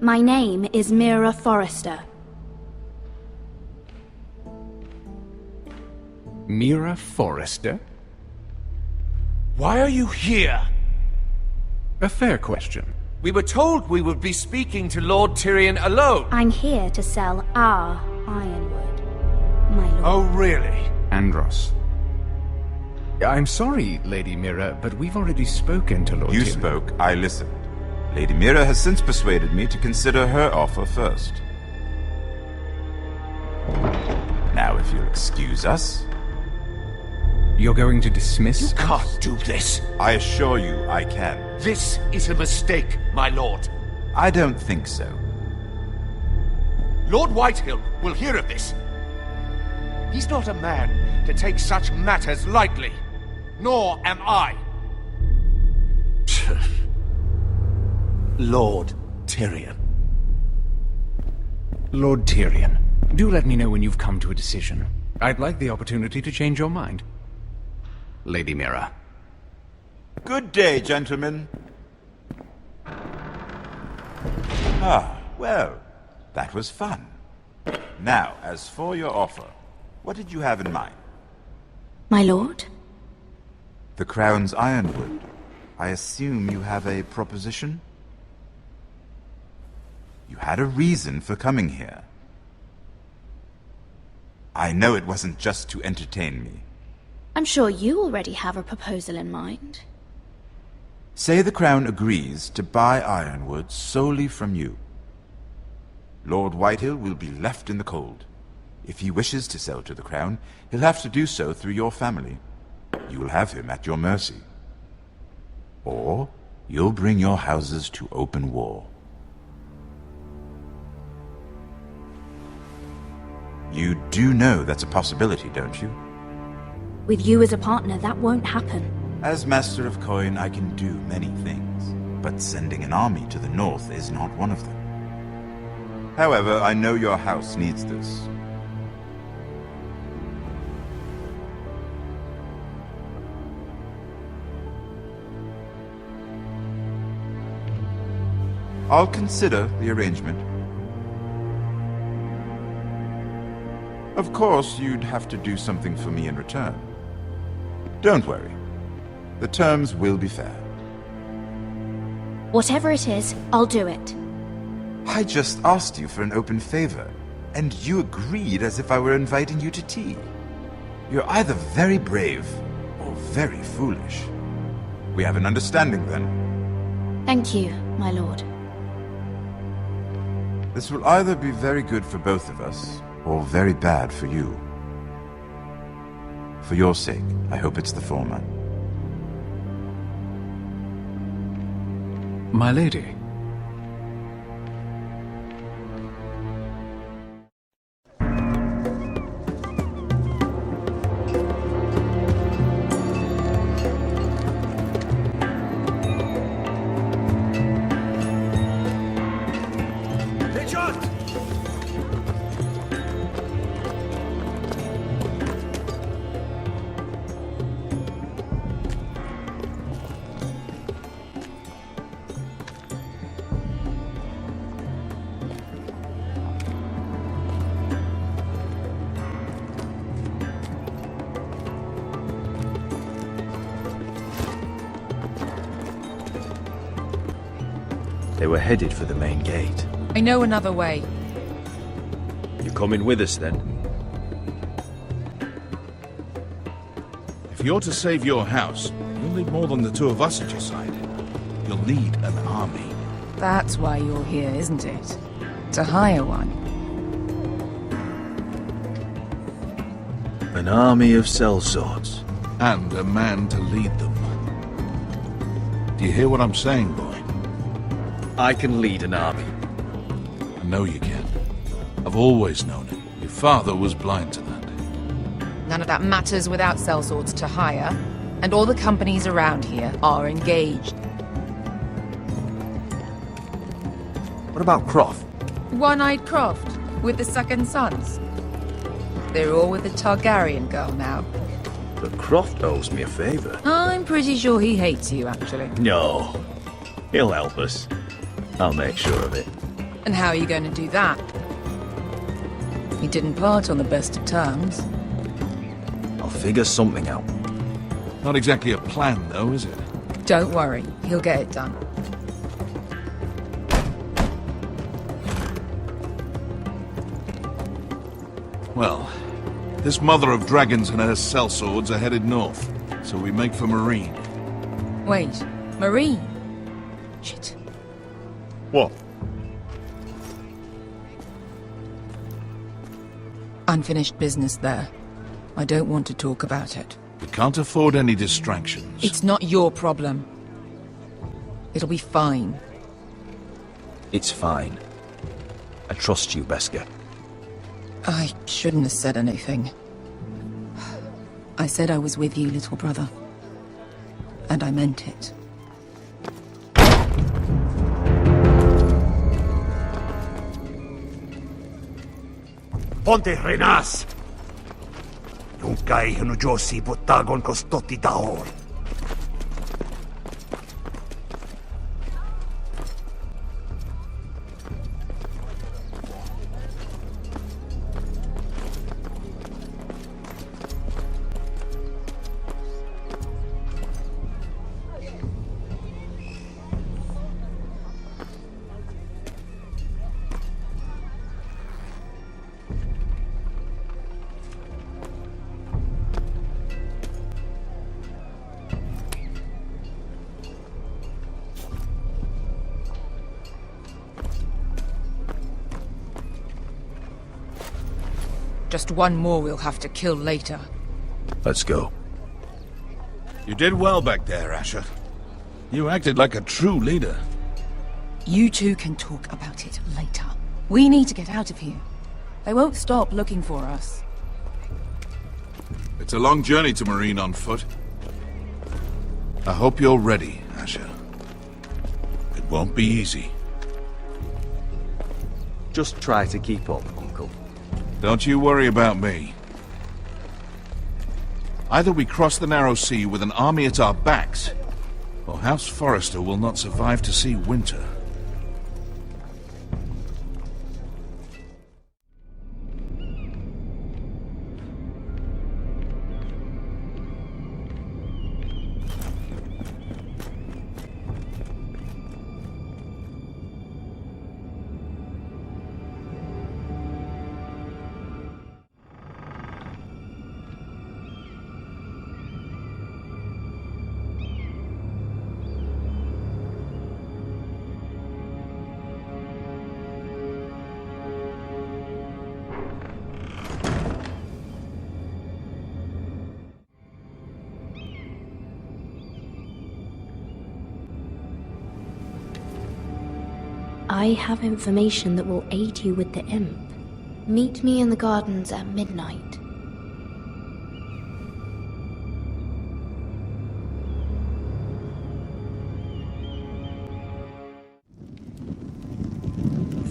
My name is Mira Forrester.
Mira Forrester?
Why are you here?
A fair question.
We were told we would be speaking to Lord Tyrion alone.
I'm here to sell our Ironwood, my lord.
Oh, really?
Andros. I'm sorry, Lady Mira, but we've already spoken to Lord
You
Tyrion.
spoke, I listened. Lady Mira has since persuaded me to consider her offer first. Now, if you'll excuse us...
You're going to dismiss
You
us?
can't do this.
I assure you I can.
This is a mistake, my lord.
I don't think so.
Lord Whitehill will hear of this. He's not a man to take such matters lightly. Nor am I. Lord Tyrion.
Lord Tyrion, do let me know when you've come to a decision. I'd like the opportunity to change your mind. Lady Mira.
Good day, gentlemen. Ah, well, that was fun. Now, as for your offer, what did you have in mind?
My lord?
The Crown's Ironwood. I assume you have a proposition? You had a reason for coming here. I know it wasn't just to entertain me.
I'm sure you already have a proposal in mind.
Say the Crown agrees to buy Ironwood solely from you. Lord Whitehill will be left in the cold. If he wishes to sell to the Crown, he'll have to do so through your family. You will have him at your mercy. Or you'll bring your houses to open war. You do know that's a possibility, don't you?
With you as a partner, that won't happen.
As Master of Coin, I can do many things, but sending an army to the north is not one of them. However, I know your house needs this. I'll consider the arrangement. Of course, you'd have to do something for me in return. Don't worry. The terms will be fair.
Whatever it is, I'll do it.
I just asked you for an open favor, and you agreed as if I were inviting you to tea. You're either very brave or very foolish. We have an understanding then.
Thank you, my lord.
This will either be very good for both of us, or very bad for you. For your sake, I hope it's the former.
My lady.
They were headed for the main gate.
I know another way.
You coming with us then?
If you're to save your house, you'll need more than the two of us at your side. You'll need an army.
That's why you're here, isn't it? To hire one.
An army of sellswords.
And a man to lead them. Do you hear what I'm saying, boy?
I can lead an army.
I know you can. I've always known it. Your father was blind to that.
None of that matters without sellswords to hire, and all the companies around here are engaged.
What about Croft?
One-Eyed Croft, with the second sons. They're all with the Targaryen girl now.
But Croft owes me a favour.
I'm pretty sure he hates you, actually.
No. He'll help us. I'll make sure of it.
And how are you going to do that? We didn't part on the best of terms.
I'll figure something out.
Not exactly a plan, though, is it?
Don't worry, he'll get it done.
Well, this mother of dragons and her sellswords are headed north, so we make for Marine.
Wait, Marine? Shit.
What?
Unfinished business there. I don't want to talk about it.
We can't afford any distractions.
It's not your problem. It'll be fine.
It's fine. I trust you, Beskar.
I shouldn't have said anything. I said I was with you, little brother. And I meant it.
Ponte Renas! Yung kay Josi Botagon Kostoti Taor.
Just one more we'll have to kill later.
Let's go.
You did well back there, Asher. You acted like a true leader.
You two can talk about it later. We need to get out of here. They won't stop looking for us.
It's a long journey to Marine on foot. I hope you're ready, Asher. It won't be easy.
Just try to keep up, Uncle.
Don't you worry about me. Either we cross the narrow sea with an army at our backs, or House Forrester will not survive to see winter.
I have information that will aid you with the imp. Meet me in the gardens at midnight.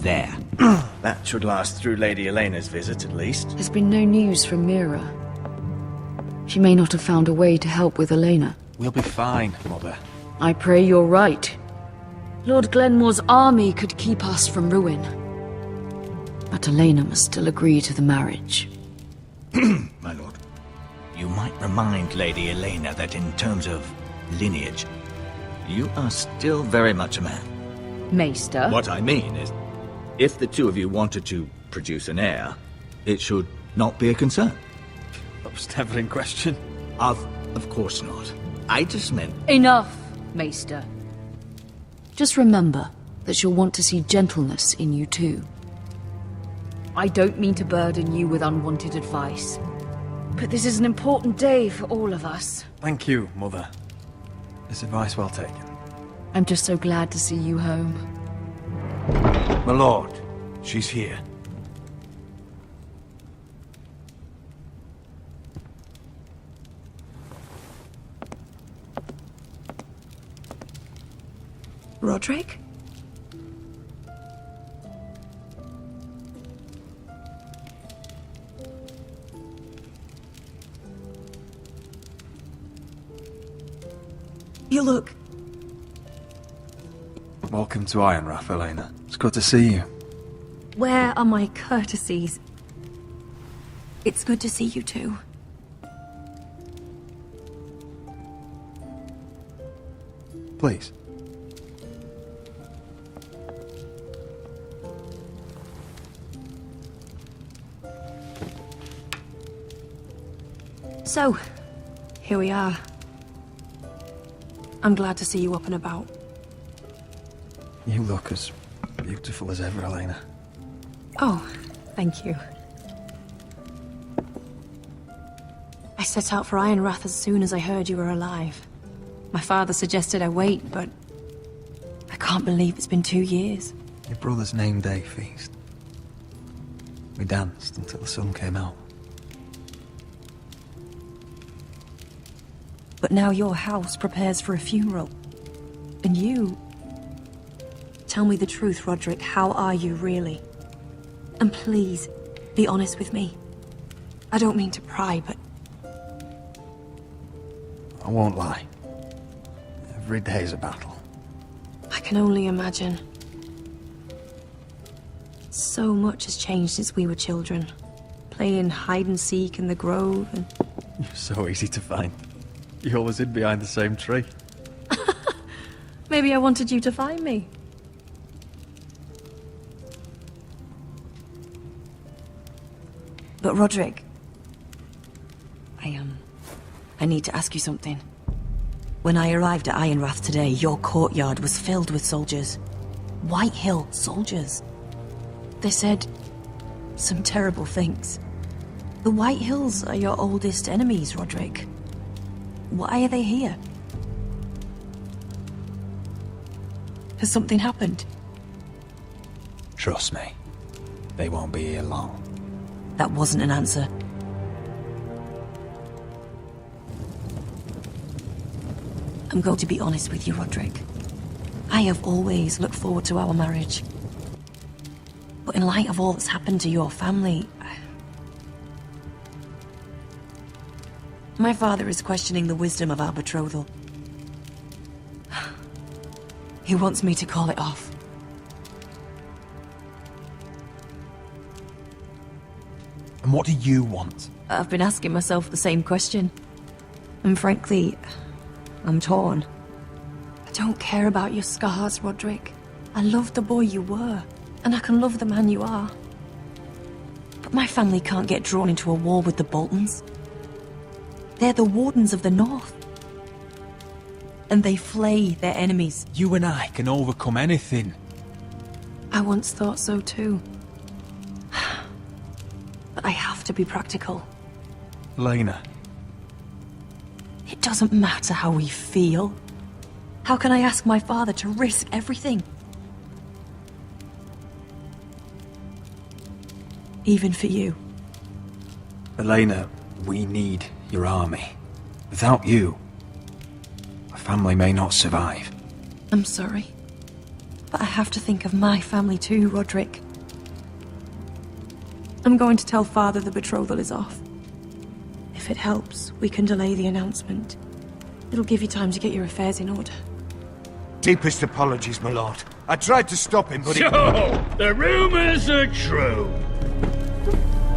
There. That should last through Lady Elena's visit, at least.
There's been no news from Mira. She may not have found a way to help with Elena.
We'll be fine, Mother.
I pray you're right. Lord Glenmore's army could keep us from ruin. But Elena must still agree to the marriage.
My lord. You might remind Lady Elena that in terms of lineage, you are still very much a man.
Maester?
What I mean is, if the two of you wanted to produce an heir, it should not be a concern.
That was never in question.
Of course not. I just meant...
Enough, Maester. Just remember that she'll want to see gentleness in you too. I don't mean to burden you with unwanted advice, but this is an important day for all of us.
Thank you, Mother. This advice well taken.
I'm just so glad to see you home.
My lord, she's here.
Roderick? You look...
Welcome to Ironrath, Elena. It's good to see you.
Where are my courtesies? It's good to see you too.
Please.
So, here we are. I'm glad to see you up and about.
You look as beautiful as ever, Elena.
Oh, thank you. I set out for Ironrath as soon as I heard you were alive. My father suggested I wait, but I can't believe it's been 2 years.
Your brother's name day feast. We danced until the sun came out.
But now your house prepares for a funeral. And you... Tell me the truth, Roderick. How are you, really? And please, be honest with me. I don't mean to pry, but...
I won't lie. Every day's a battle.
I can only imagine. So much has changed since we were children. Playing hide and seek in the grove and...
You're so easy to find. You always hid behind the same tree.
Maybe I wanted you to find me. But Roderick... I need to ask you something. When I arrived at Ironrath today, your courtyard was filled with soldiers. White Hill soldiers. They said some terrible things. The White Hills are your oldest enemies, Roderick. Why are they here? Has something happened?
Trust me. They won't be here long.
That wasn't an answer. I'm going to be honest with you, Roderick. I have always looked forward to our marriage. But in light of all that's happened to your family... My father is questioning the wisdom of our betrothal. He wants me to call it off.
And what do you want?
I've been asking myself the same question. And frankly, I'm torn. I don't care about your scars, Roderick. I love the boy you were, and I can love the man you are. But my family can't get drawn into a war with the Boltons. They're the Wardens of the North. And they flay their enemies.
You and I can overcome anything.
I once thought so too. But I have to be practical.
Elena.
It doesn't matter how we feel. How can I ask my father to risk everything? even for you.
Elena, we need your army. Without you, my family may not survive.
I'm sorry, but I have to think of my family too, Roderick. I'm going to tell Father the betrothal is off. If it helps, we can delay the announcement. It'll give you time to get your affairs in order.
Deepest apologies, my lord. I tried to stop him, but
So, the rumors are true.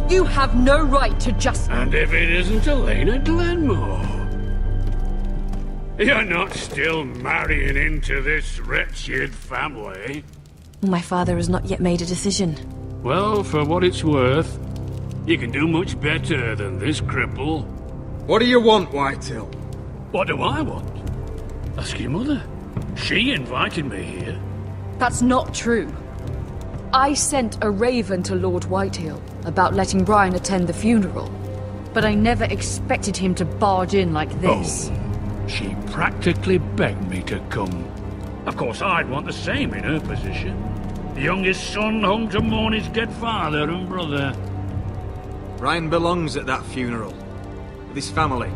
You have no right to just...
And if it isn't Elena Glenmore? You're not still marrying into this wretched family?
My father has not yet made a decision.
Well, for what it's worth, you can do much better than this cripple.
What do you want, Whitehill?
What do I want? Ask your mother. She invited me here.
That's not true. I sent a raven to Lord Whitehill about letting Brian attend the funeral, but I never expected him to barge in like this.
Oh, she practically begged me to come. Of course, I'd want the same in her position. The youngest son home to mourn his dead father and brother.
Brian belongs at that funeral, with his family.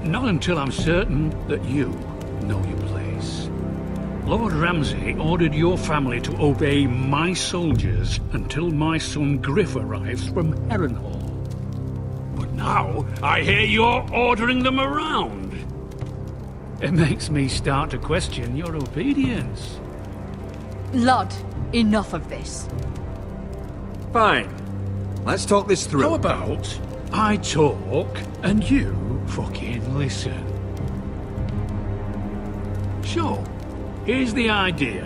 Not until I'm certain that you know your place. Lord Ramsay ordered your family to obey my soldiers until my son Griff arrives from Harrenhal. But now, I hear you're ordering them around. It makes me start to question your obedience.
Lud, enough of this.
Fine. Let's talk this through.
How about I talk and you fucking listen? So, here's the idea.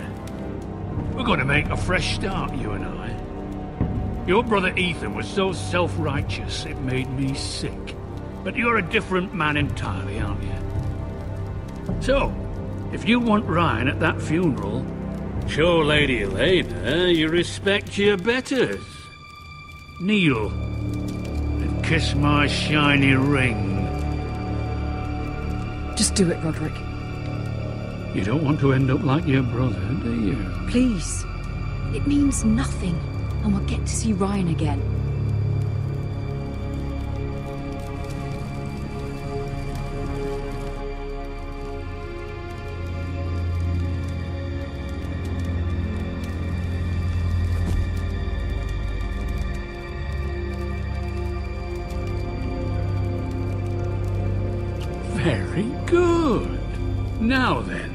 We're going to make a fresh start, you and I. Your brother Ethan was so self-righteous it made me sick. But you're a different man entirely, aren't you? So, if you want Ryan at that funeral, show Lady Elena you respect your betters. Kneel and kiss my shiny ring.
Just do it, Roderick.
You don't want to end up like your brother, do you?
Please. It means nothing, and we'll get to see Ryan again.
Very good. Now then,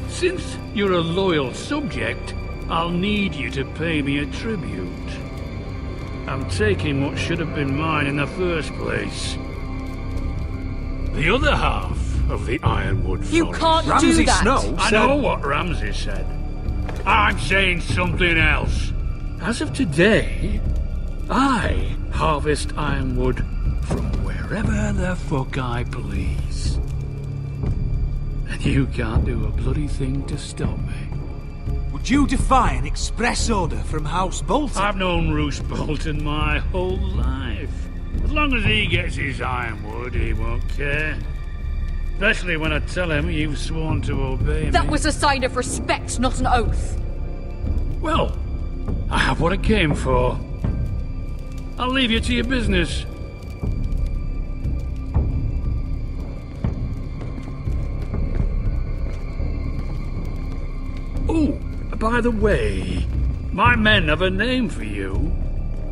since you're a loyal subject, I'll need you to pay me a tribute. I'm taking what should have been mine in the first place. The other half of the Ironwood Forest.
You can't do that!
I know what Ramsay said. I'm saying something else. As of today, I harvest ironwood from wherever the fuck I please. And you can't do a bloody thing to stop me.
Would you defy an express order from House Bolton?
I've known Roose Bolton my whole life. As long as he gets his ironwood, he won't care. Especially when I tell him you've sworn to obey me.
That was a sign of respect, not an oath.
Well, I have what I came for. I'll leave you to your business. Oh, by the way, my men have a name for you.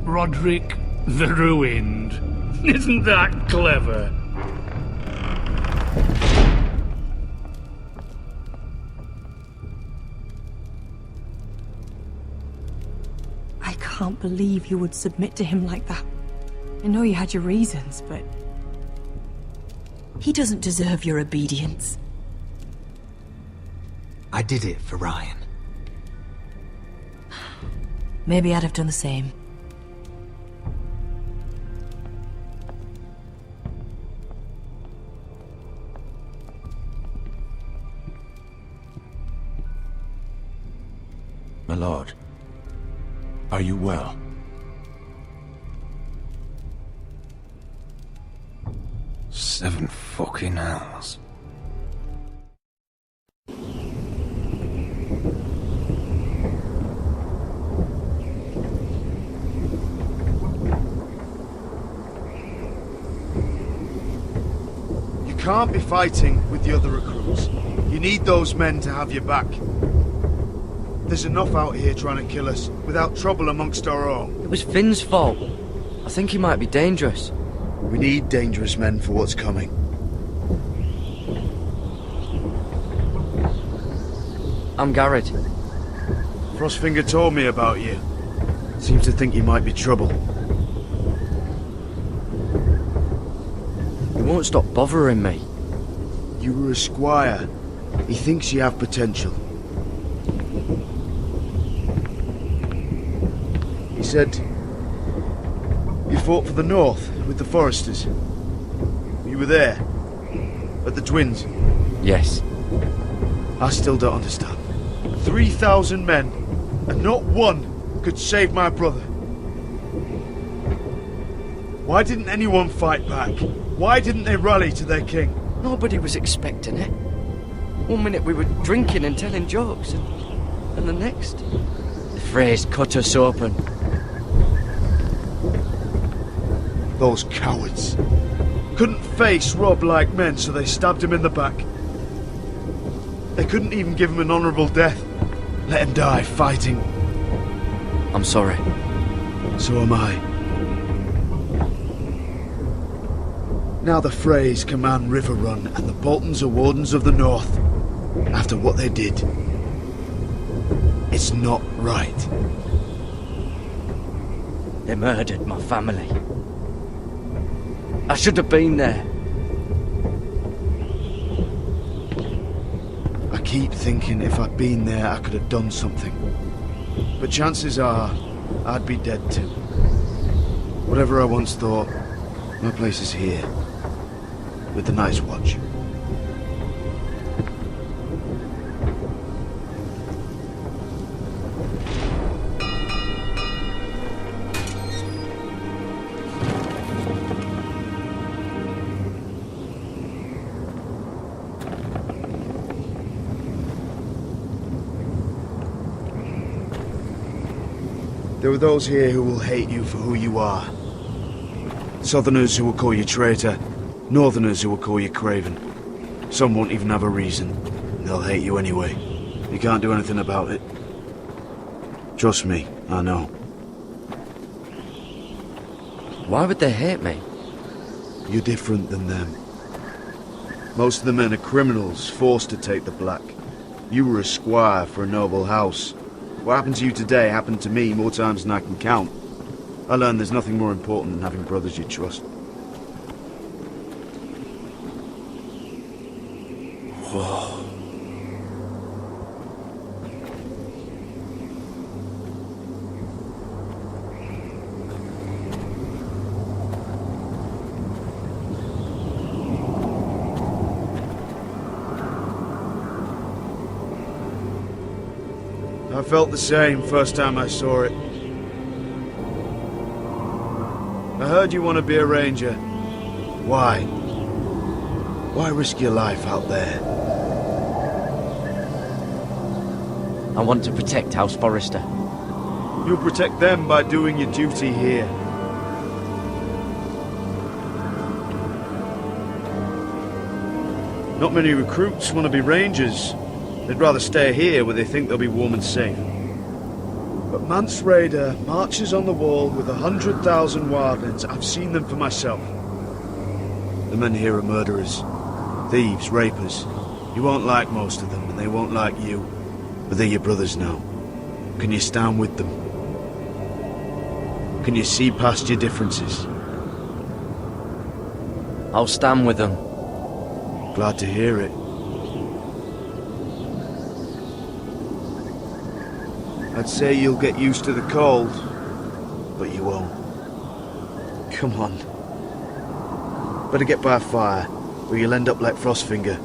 Roderick the Ruined. Isn't that clever?
I can't believe you would submit to him like that. I know you had your reasons, but... he doesn't deserve your obedience.
I did it for Ryan.
Maybe I'd have done the same.
My lord, are you well? Seven fucking hours.
can't be fighting with the other recruits. You need those men to have your back. There's enough out here trying to kill us, without trouble amongst our own.
It was Finn's fault. I think he might be dangerous.
We need dangerous men for what's coming.
I'm Garrett.
Frostfinger told me about you. Seems to think you might be trouble.
He won't stop bothering me.
You were a squire. He thinks you have potential. He said you fought for the North with the Foresters. You were there at the Twins.
Yes.
I still don't understand. 3,000 men, and not one could save my brother. Why didn't anyone fight back? Why didn't they rally to their king?
Nobody was expecting it. One minute we were drinking and telling jokes, and the next, the Freys cut us open.
Those cowards. Couldn't face Rob like men, so they stabbed him in the back. They couldn't even give him an honourable death. Let him die fighting.
I'm sorry.
So am I. Now the Freys command Riverrun, and the Boltons are Wardens of the North. After what they did. It's not right.
They murdered my family. I should have been there.
I keep thinking if I'd been there, I could have done something. But chances are, I'd be dead too. Whatever I once thought, my place is here. With the Night's Watch. There are those here who will hate you for who you are. Southerners who will call you traitor. Northerners who will call you craven. Some won't even have a reason. They'll hate you anyway. You can't do anything about it. Trust me, I know.
Why would they hate me?
You're different than them. Most of the men are criminals, forced to take the black. You were a squire for a noble house. What happened to you today happened to me more times than I can count. I learned there's nothing more important than having brothers you trust. Whoa. I felt the same first time I saw it. I heard you want to be a ranger. Why? Why risk your life out there?
I want to protect House Forrester.
You'll protect them by doing your duty here. Not many recruits want to be rangers. They'd rather stay here where they think they'll be warm and safe. But Mance Raider marches on the wall with 100,000 wildlings. I've seen them for myself. The men here are murderers, thieves, rapers. You won't like most of them, and they won't like you. But they're your brothers now. Can you stand with them? Can you see past your differences?
I'll stand with them.
Glad to hear it. I'd say you'll get used to the cold, but you won't. Come on. Better get by a fire, or you'll end up like Frostfinger.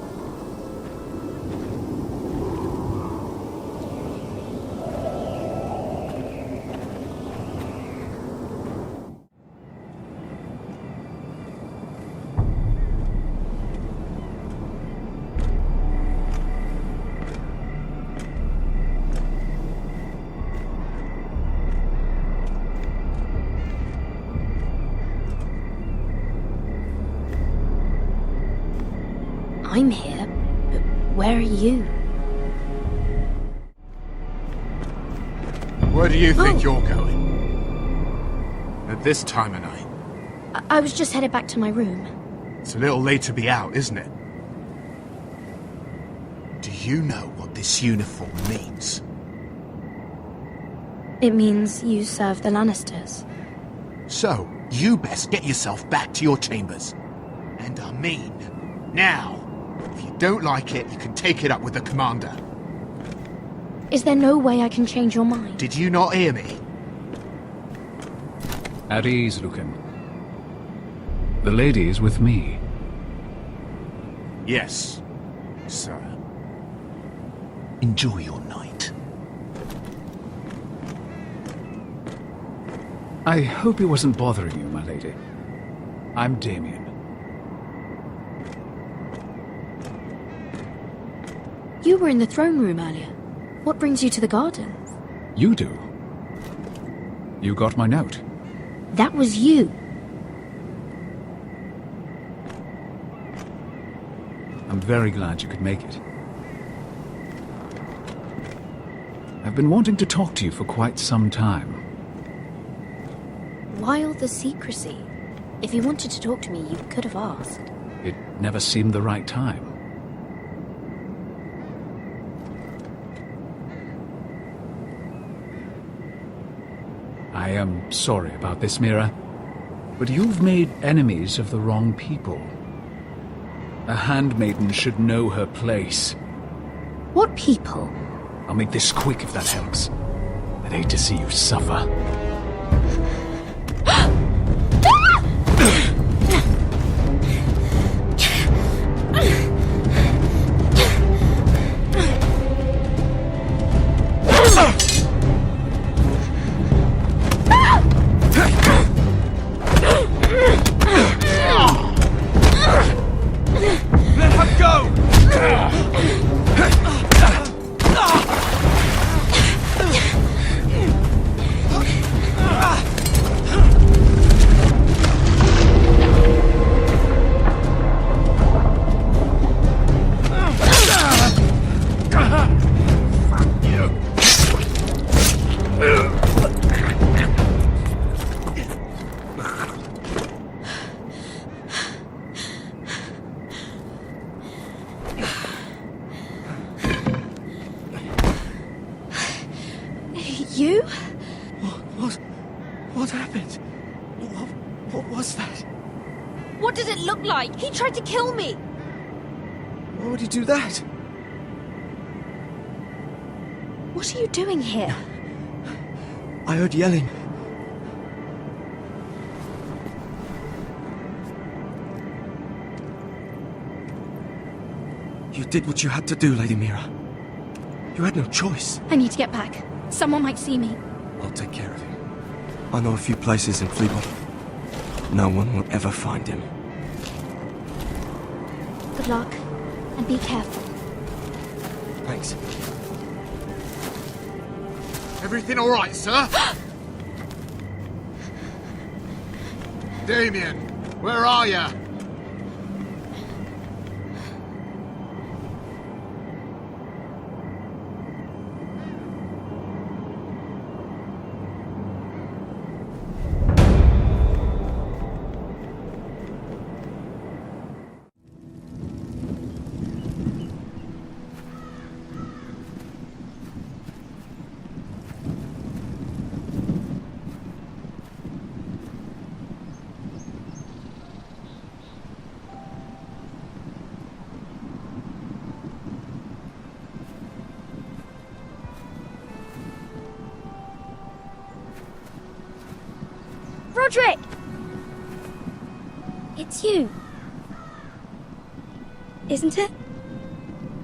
Where are you?
Where do you think you're going? At this time of night?
I was just headed back to my room.
It's a little late to be out, isn't it? Do you know what this uniform means?
It means you serve the Lannisters.
So, you best get yourself back to your chambers. And I mean, now. If you don't like it, you can take it up with the commander.
Is there no way I can change your mind?
Did you not hear me?
At ease, Lucan. The lady is with me.
Yes, sir. Enjoy your night.
I hope he wasn't bothering you, my lady. I'm Damien.
You were in the throne room earlier. What brings you to the gardens?
You do. You got my note.
That was you.
I'm very glad you could make it. I've been wanting to talk to you for quite some time.
Why all the secrecy? If you wanted to talk to me, you could have asked.
It never seemed the right time. I am sorry about this, Mira, but you've made enemies of the wrong people. A handmaiden should know her place.
What people?
I'll make this quick if that helps. I'd hate to see you suffer.
Let her go!
You?
What happened? What was that?
What did it look like? He tried to kill me!
Why would he do that?
What are you doing here?
I heard yelling. You did what you had to do, Lady Mira. You had no choice.
I need to get back. Someone might see me.
I'll take care of him. I know a few places in Fleetwood. No one will ever find him.
Good luck, and be careful.
Thanks.
Everything all right, sir? Damien, where are you?
Roderick! It's you. Isn't it?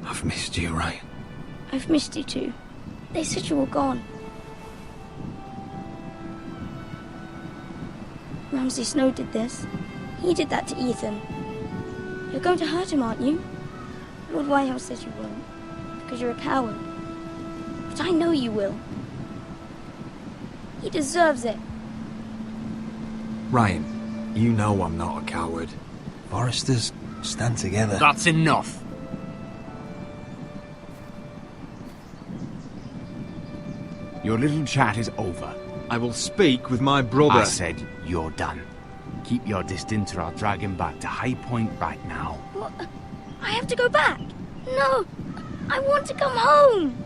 I've missed you, Ryan.
I've missed you too. They said you were gone. Ramsay Snow did this. He did that to Ethan. You're going to hurt him, aren't you? Lord Whitehouse says you won't, because you're a coward. But I know you will. He deserves it.
Ryan, you know I'm not a coward. Foresters stand together.
That's enough.
Your little chat is over.
I will speak with my brother.
I said you're done. Keep your distance or I'll drag him back to High Point right now.
What? I have to go back. No, I want to come home.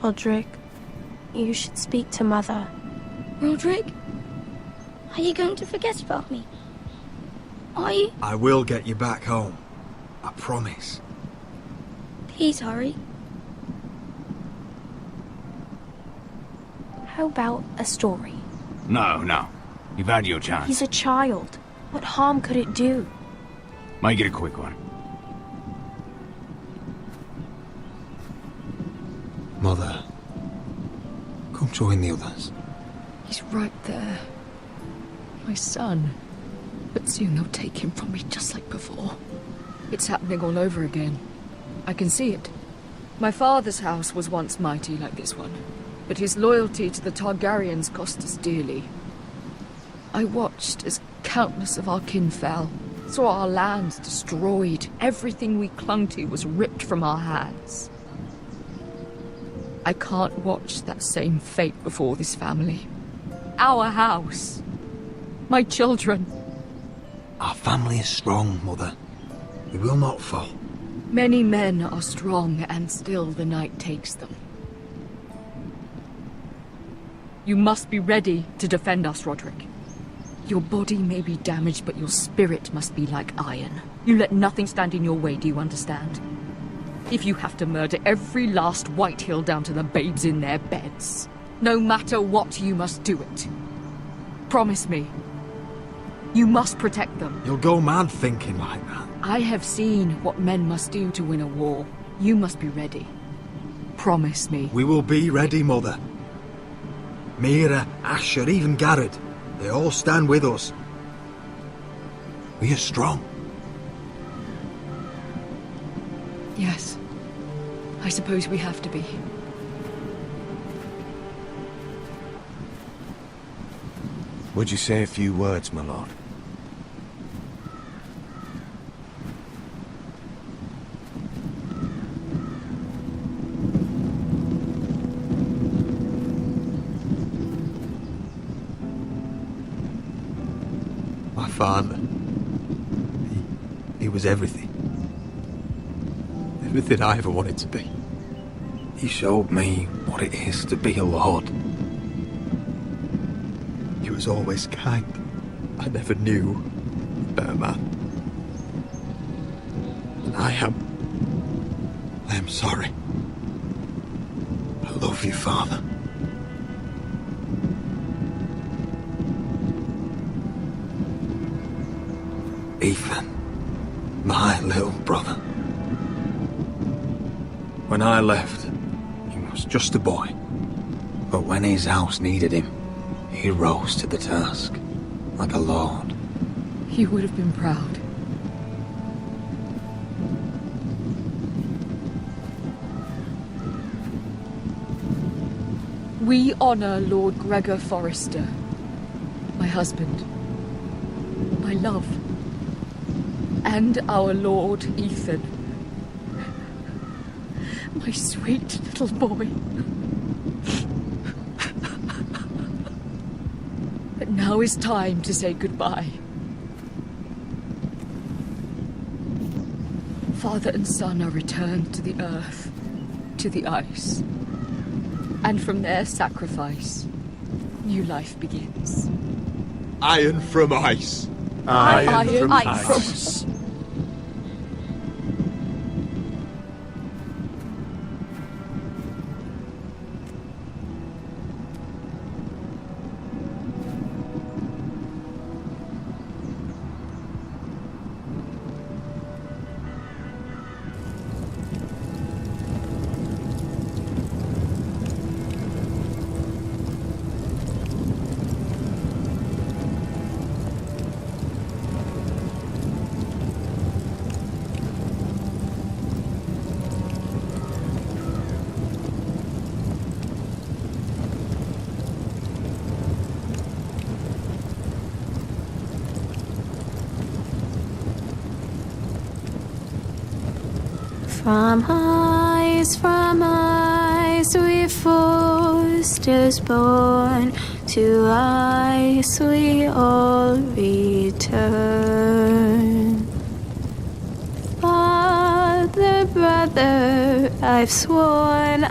Roderick, you should speak to Mother.
Roderick? Are you going to forget about me? Are you?
I will get you back home. I promise.
Please hurry.
How about a story?
No. You've had your chance.
He's a child. What harm could it do?
Make it a quick one.
Mother, come join the others.
He's right there. My son. But soon they'll take him from me just like before. It's happening all over again. I can see it. My father's house was once mighty like this one, but his loyalty to the Targaryens cost us dearly. I watched as countless of our kin fell, saw our lands destroyed, everything we clung to was ripped from our hands. I can't watch that same fate before this family. Our house. My children.
Our family is strong, Mother. We will not fall.
Many men are strong, and still the night takes them. You must be ready to defend us, Roderick. Your body may be damaged, but your spirit must be like iron. You let nothing stand in your way, do you understand? If you have to murder every last Whitehill down to the babes in their beds, no matter what, you must do it. Promise me. You must protect them.
You'll go mad thinking like that.
I have seen what men must do to win a war. You must be ready. Promise me.
We will be ready, Mother. Mira, Asher, even Garrett. They all stand with us. We are strong.
Yes. I suppose we have to be.
Would you say a few words, my lord?
My father. He was everything. Everything I ever wanted to be. He showed me what it is to be a lord. He was always kind. I never knew a better man. And I am sorry. I love you, Father. Ethan, my little brother. When I left, he was just a boy. But when his house needed him, he rose to the task, like a lord.
He would have been proud. We honor Lord Gregor Forrester, my husband, my love, and our Lord Ethan, my sweet little boy. But now is time to say goodbye. Father and son are returned to the earth, to the ice. And from their sacrifice, new life begins.
Iron from ice.
Iron from ice.
From ice we forced us born, to ice we all return. Father, brother, I've sworn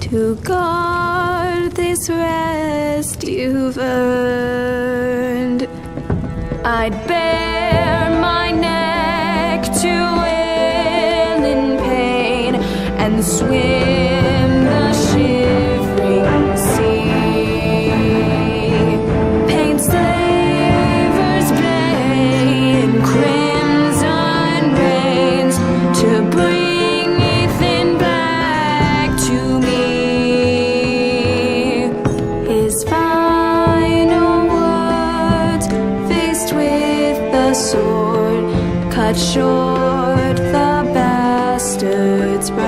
to guard this rest you've earned. I'd bare my neck to wail in pain and swim the shivering sea. Paint slavers play in crimson rains to bring Ethan back to me. His final words, faced with the sword, cut short the bastard's breath.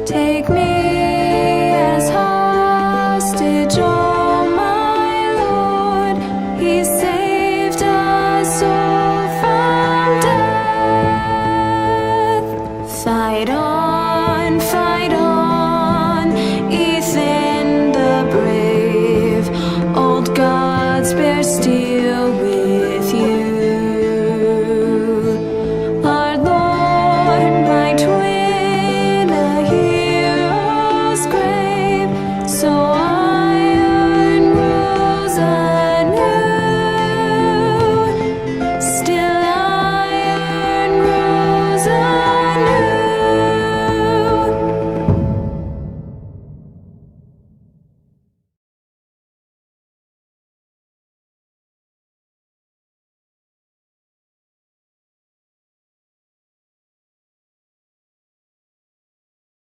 Take me as hostage, oh my lord. He saved us all from death. Fight on, Ethan the brave. Old gods bear steel with